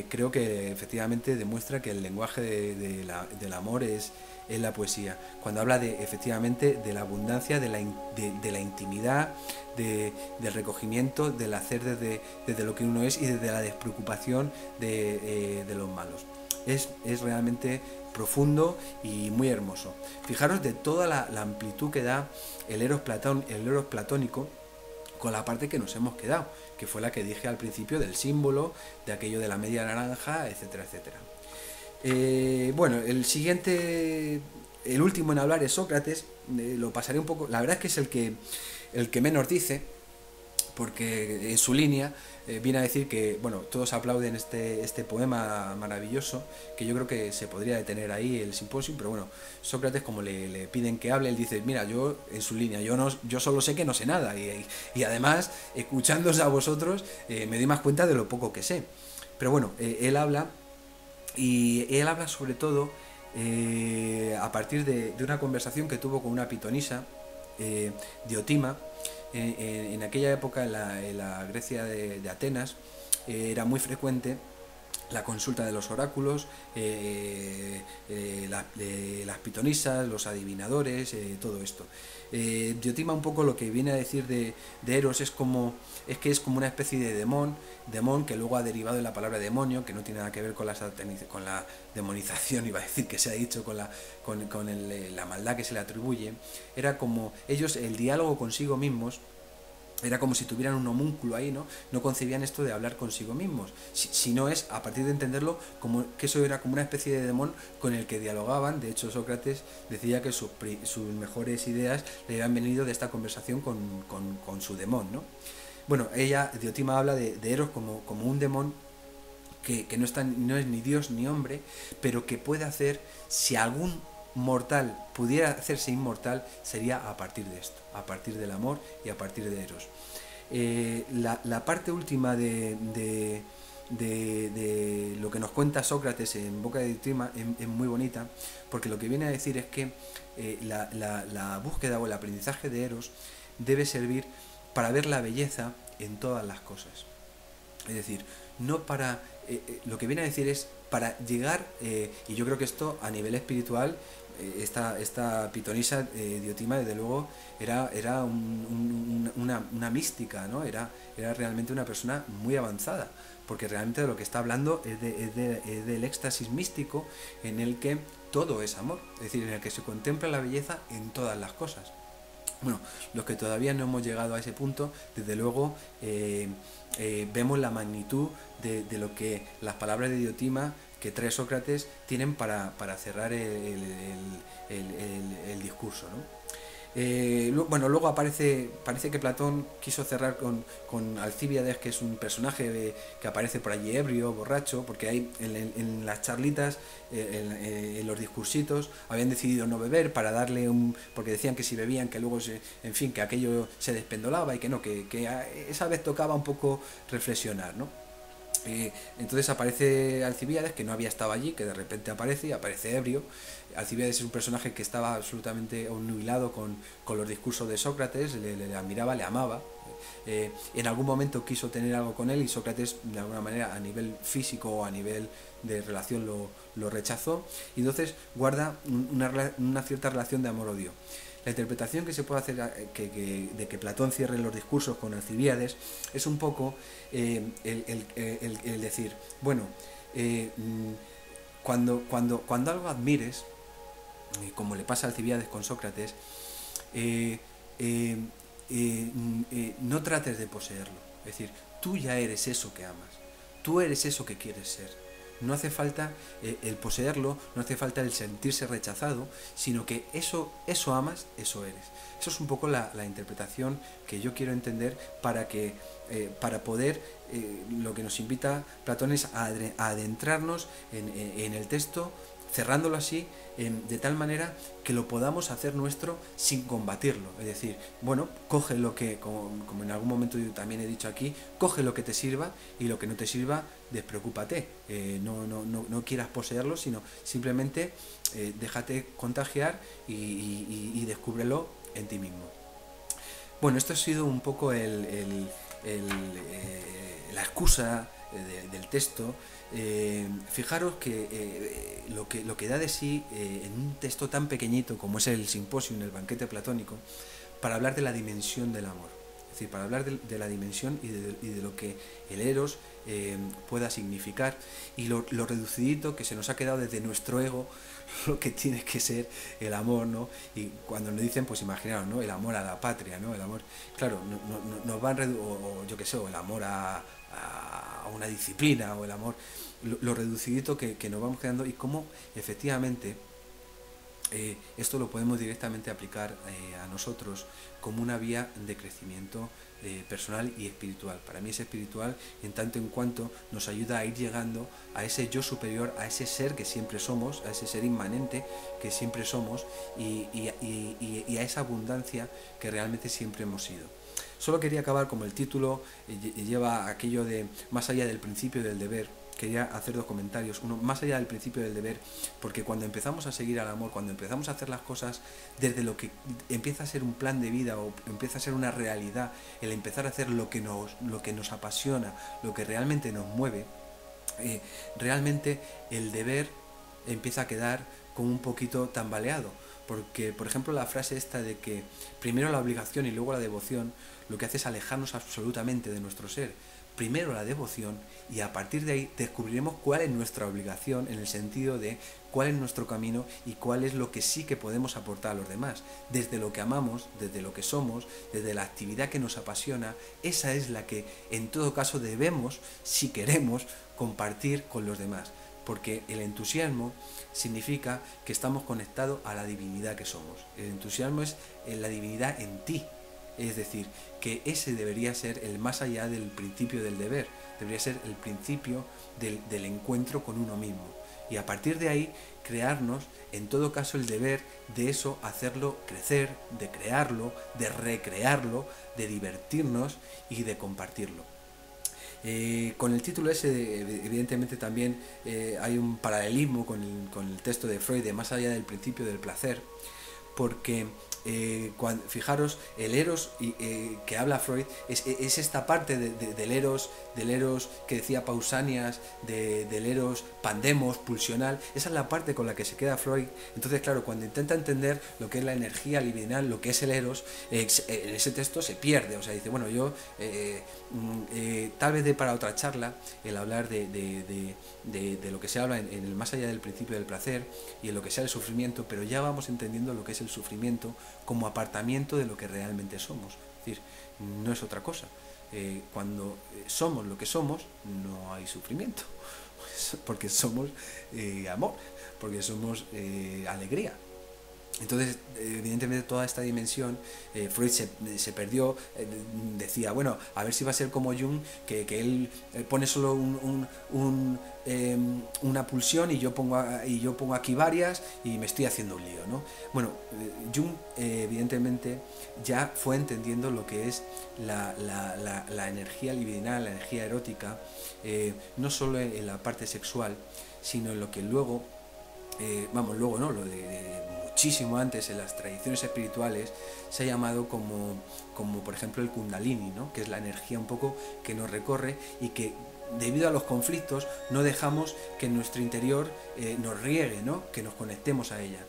Creo que efectivamente demuestra que el lenguaje del amor es la poesía. Cuando habla efectivamente de la abundancia, de la intimidad, del recogimiento, del hacer desde lo que uno es y desde la despreocupación de los malos. Es realmente profundo y muy hermoso. Fijaros de toda la amplitud que da el Eros platónico, con la parte que nos hemos quedado, que fue la que dije al principio del símbolo, de aquello de la media naranja, etcétera, etcétera. El último en hablar es Sócrates. Lo pasaré un poco, la verdad es que es el que menos dice, porque en su línea viene a decir que, bueno, todos aplauden este poema maravilloso, que yo creo que se podría detener ahí el simposio, pero bueno, Sócrates, como le piden que hable, él dice: mira, yo en su línea, yo solo sé que no sé nada, y además, escuchándoos a vosotros, me doy más cuenta de lo poco que sé. Pero bueno, él habla sobre todo a partir de una conversación que tuvo con una pitonisa, Diotima. En aquella época, en la Grecia de Atenas, era muy frecuente la consulta de los oráculos, las pitonisas, los adivinadores, todo esto. Diotima, un poco lo que viene a decir de Eros es que es como una especie de demon que luego ha derivado de la palabra demonio, que no tiene nada que ver con la demonización, iba a decir, que se ha dicho, con la maldad que se le atribuye. Era como ellos, el diálogo consigo mismos, era como si tuvieran un homúnculo ahí, ¿no? No concebían esto de hablar consigo mismos, sino es, a partir de entenderlo, como que eso era como una especie de demon con el que dialogaban. De hecho, Sócrates decía que sus mejores ideas le habían venido de esta conversación con su demon, ¿no? Bueno, Diotima habla de Eros como un demon que no es ni Dios ni hombre, pero que puede hacer, si algún mortal pudiera hacerse inmortal, sería a partir de esto, a partir del amor y a partir de Eros. La parte última de lo que nos cuenta Sócrates en Boca de Diotima es muy bonita, porque lo que viene a decir es que la búsqueda o el aprendizaje de Eros debe servir para ver la belleza en todas las cosas. Es decir, no para... lo que viene a decir es para llegar, y yo creo que esto a nivel espiritual, esta pitonisa Diotima, desde luego, era una mística, ¿no? Era realmente una persona muy avanzada, porque realmente de lo que está hablando es del éxtasis místico en el que todo es amor, es decir, en el que se contempla la belleza en todas las cosas. Bueno, los que todavía no hemos llegado a ese punto, desde luego vemos la magnitud de lo que las palabras de Diotima que trae Sócrates tienen para cerrar el discurso, ¿no? Bueno, luego parece que Platón quiso cerrar con Alcibíades, que es un personaje que aparece por allí ebrio, borracho, porque hay en las charlitas, en los discursitos, habían decidido no beber para darle porque decían que si bebían, que luego, en fin, que aquello se despendolaba y que no, que esa vez tocaba un poco reflexionar, ¿no? Entonces aparece Alcibíades, que no había estado allí, que de repente aparece y aparece ebrio. Alcibíades es un personaje que estaba absolutamente obnubilado con los discursos de Sócrates, le admiraba, le amaba. En algún momento quiso tener algo con él y Sócrates, de alguna manera, a nivel físico o a nivel de relación, lo rechazó, y entonces guarda una cierta relación de amor-odio. La interpretación que se puede hacer de que Platón cierre los discursos con Alcibíades es un poco el decir, bueno, cuando algo admires, como le pasa a Alcibíades con Sócrates, no trates de poseerlo. Es decir, tú ya eres eso que amas, tú eres eso que quieres ser. No hace falta el poseerlo, no hace falta el sentirse rechazado, sino que eso amas, eso eres. Eso es un poco la interpretación que yo quiero entender para poder, lo que nos invita Platón es a adentrarnos en el texto, cerrándolo así, de tal manera que lo podamos hacer nuestro sin combatirlo. Es decir, bueno, coge lo que, como en algún momento yo también he dicho aquí, coge lo que te sirva y lo que no te sirva, despreocúpate. No quieras poseerlo, sino simplemente déjate contagiar y descúbrelo en ti mismo. Bueno, esto ha sido un poco la excusa del texto. Fijaros que lo que da de sí en un texto tan pequeñito como es el Simposium, el banquete platónico, para hablar de la dimensión del amor, es decir, para hablar de la dimensión y de lo que el Eros pueda significar, y lo reducidito que se nos ha quedado desde nuestro ego, lo que tiene que ser el amor, ¿no? Y cuando nos dicen, pues imaginaos, ¿no? El amor a la patria, ¿no? El amor, claro, nos van o yo qué sé, o el amor a una disciplina, o el amor, lo reducidito que nos vamos quedando, y cómo efectivamente esto lo podemos directamente aplicar a nosotros como una vía de crecimiento personal y espiritual. Para mí es espiritual en tanto en cuanto nos ayuda a ir llegando a ese yo superior, a ese ser que siempre somos, a ese ser inmanente que siempre somos, y a esa abundancia que realmente siempre hemos sido. Solo quería acabar, como el título lleva aquello de más allá del principio del deber. Quería hacer dos comentarios. Uno, más allá del principio del deber, porque cuando empezamos a seguir al amor, cuando empezamos a hacer las cosas desde lo que empieza a ser un plan de vida o empieza a ser una realidad, el empezar a hacer lo que nos apasiona, lo que realmente nos mueve, realmente el deber empieza a quedar como un poquito tambaleado. Porque, por ejemplo, la frase esta de que primero la obligación y luego la devoción, lo que hace es alejarnos absolutamente de nuestro ser. Primero la devoción, y a partir de ahí descubriremos cuál es nuestra obligación, en el sentido de cuál es nuestro camino y cuál es lo que sí que podemos aportar a los demás. Desde lo que amamos, desde lo que somos, desde la actividad que nos apasiona, esa es la que en todo caso debemos, si queremos, compartir con los demás. Porque el entusiasmo significa que estamos conectados a la divinidad que somos. El entusiasmo es la divinidad en ti. Es decir, que ese debería ser el más allá del principio del deber, debería ser el principio del encuentro con uno mismo. y a partir de ahí crearnos, en todo caso, el deber de eso, hacerlo crecer, de crearlo, de recrearlo, de divertirnos y de compartirlo. Con el título ese, evidentemente también hay un paralelismo con el texto de Freud de Más allá del principio del placer, porque fijaros, el eros que habla Freud es esta parte del eros que decía Pausanias, del eros pandemos, pulsional. Esa es la parte con la que se queda Freud. Entonces, claro, cuando intenta entender lo que es la energía libidinal, lo que es el eros, en ese texto se pierde. O sea, dice, bueno, yo tal vez de para otra charla el hablar de lo que se habla en el más allá del principio del placer y en lo que sea el sufrimiento, pero ya vamos entendiendo lo que es el sufrimiento como apartamiento de lo que realmente somos. Es decir, no es otra cosa. Cuando somos lo que somos, no hay sufrimiento, porque somos amor, porque somos alegría. Entonces, evidentemente, toda esta dimensión, Freud se perdió, decía, bueno, a ver si va a ser como Jung, que él pone solo una pulsión y yo pongo aquí varias y me estoy haciendo un lío, ¿no? Bueno, Jung, evidentemente, ya fue entendiendo lo que es la energía libidinal, la energía erótica, no solo en la parte sexual, sino en lo que luego, luego no, lo de muchísimo antes en las tradiciones espirituales se ha llamado como por ejemplo el kundalini, ¿no? Que es la energía un poco que nos recorre y que debido a los conflictos no dejamos que en nuestro interior nos riegue, ¿no? Que nos conectemos a ella.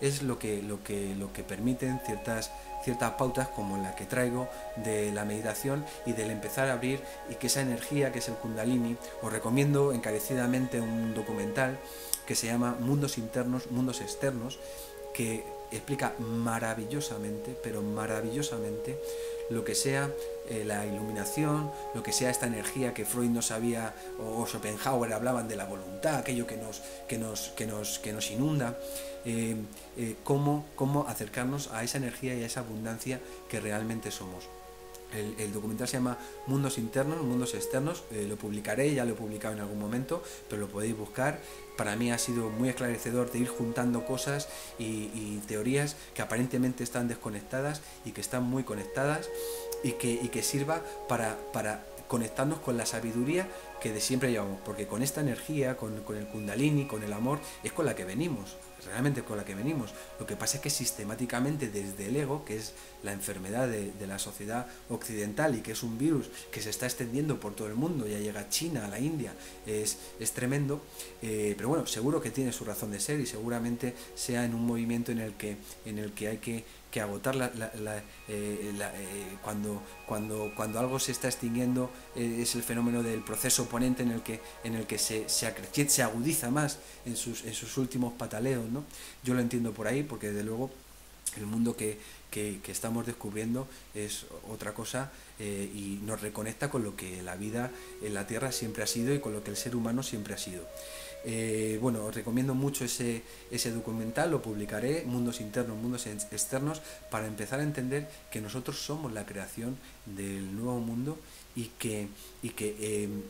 Es lo que permiten ciertas pautas como la que traigo de la meditación y del empezar a abrir, y que esa energía que es el kundalini, os recomiendo encarecidamente un documental que se llama Mundos Internos, Mundos Externos, que explica maravillosamente, pero maravillosamente, lo que sea la iluminación, lo que sea esta energía que Freud no sabía, o Schopenhauer hablaban de la voluntad, aquello que nos inunda, cómo acercarnos a esa energía y a esa abundancia que realmente somos. El documental se llama Mundos Internos, Mundos Externos, lo publicaré, ya lo he publicado en algún momento, pero lo podéis buscar. Para mí ha sido muy esclarecedor de ir juntando cosas y teorías que aparentemente están desconectadas y que están muy conectadas, y que sirva para conectarnos con la sabiduría que de siempre llevamos, porque con esta energía, con el kundalini, con el amor, es con la que venimos, realmente con la que venimos. Lo que pasa es que sistemáticamente desde el ego, que es la enfermedad de la sociedad occidental y que es un virus que se está extendiendo por todo el mundo, ya llega a China, a la India, es tremendo, pero bueno, seguro que tiene su razón de ser y seguramente sea en un movimiento en el que hay que agotar cuando algo se está extinguiendo, es el fenómeno del proceso oponente en el que se agudiza más en sus últimos pataleos, ¿no? Yo lo entiendo por ahí, porque desde luego el mundo que estamos descubriendo es otra cosa, y nos reconecta con lo que la vida en la Tierra siempre ha sido y con lo que el ser humano siempre ha sido. Bueno, os recomiendo mucho ese documental, lo publicaré, Mundos Internos, Mundos Externos, para empezar a entender que nosotros somos la creación del nuevo mundo y que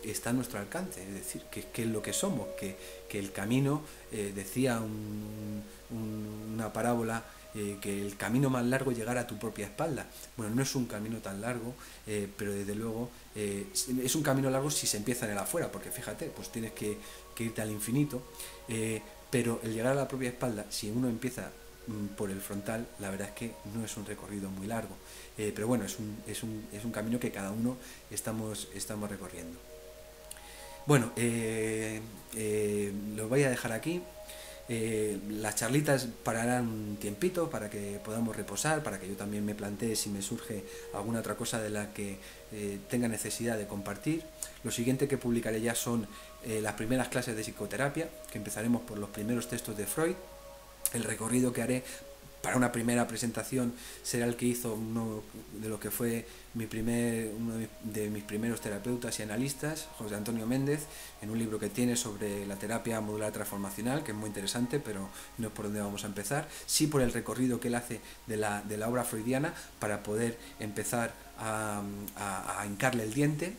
está a nuestro alcance, es decir, que es lo que somos, que el camino, decía una parábola, que el camino más largo es llegar a tu propia espalda. Bueno, no es un camino tan largo, pero desde luego es un camino largo si se empieza en el afuera, porque fíjate, pues tienes que irte al infinito, pero el llegar a la propia espalda, si uno empieza por el frontal, la verdad es que no es un recorrido muy largo, pero bueno, es un camino que cada uno estamos recorriendo. Bueno, lo voy a dejar aquí. Las charlitas pararán un tiempito para que podamos reposar, para que yo también me plantee si me surge alguna otra cosa de la que tenga necesidad de compartir. Lo siguiente que publicaré ya son las primeras clases de psicoterapia, que empezaremos por los primeros textos de Freud. El recorrido que haré para una primera presentación será el que hizo uno de lo que fue uno de mis primeros terapeutas y analistas, José Antonio Méndez, en un libro que tiene sobre la terapia modular transformacional, que es muy interesante, pero no es por donde vamos a empezar, sí por el recorrido que él hace de la obra freudiana, para poder empezar a hincarle el diente.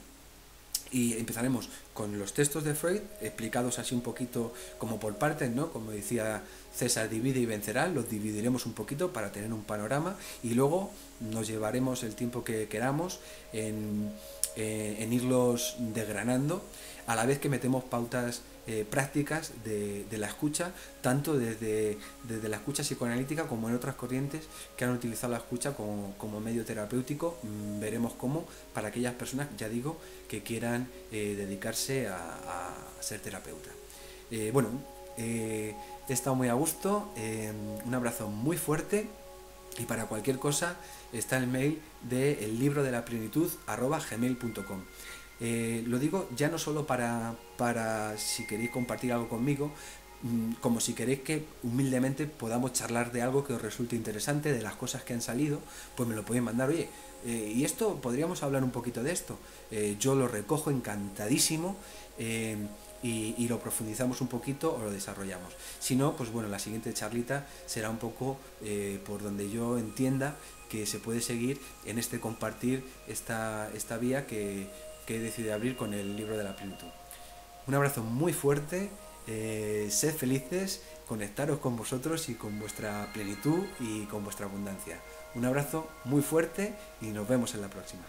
Y empezaremos con los textos de Freud, explicados así un poquito como por partes, ¿no? Como decía César, divide y vencerá, los dividiremos un poquito para tener un panorama y luego nos llevaremos el tiempo que queramos en irlos desgranando, a la vez que metemos pautas prácticas de la escucha, tanto desde la escucha psicoanalítica como en otras corrientes que han utilizado la escucha como medio terapéutico. Veremos cómo para aquellas personas, ya digo, que quieran dedicarse a ser terapeuta. Bueno, he estado muy a gusto, un abrazo muy fuerte y para cualquier cosa está el mail de el libro de la plenitud @gmail.com. Lo digo ya no solo para si queréis compartir algo conmigo, como si queréis que humildemente podamos charlar de algo que os resulte interesante, de las cosas que han salido, pues me lo podéis mandar, oye, y esto, podríamos hablar un poquito de esto. Yo lo recojo encantadísimo y lo profundizamos un poquito o lo desarrollamos. Si no, pues bueno, la siguiente charlita será un poco por donde yo entienda que se puede seguir en este compartir esta vía que he decidido abrir con el libro de la plenitud. Un abrazo muy fuerte, sed felices, conectaros con vosotros y con vuestra plenitud y con vuestra abundancia. Un abrazo muy fuerte y nos vemos en la próxima.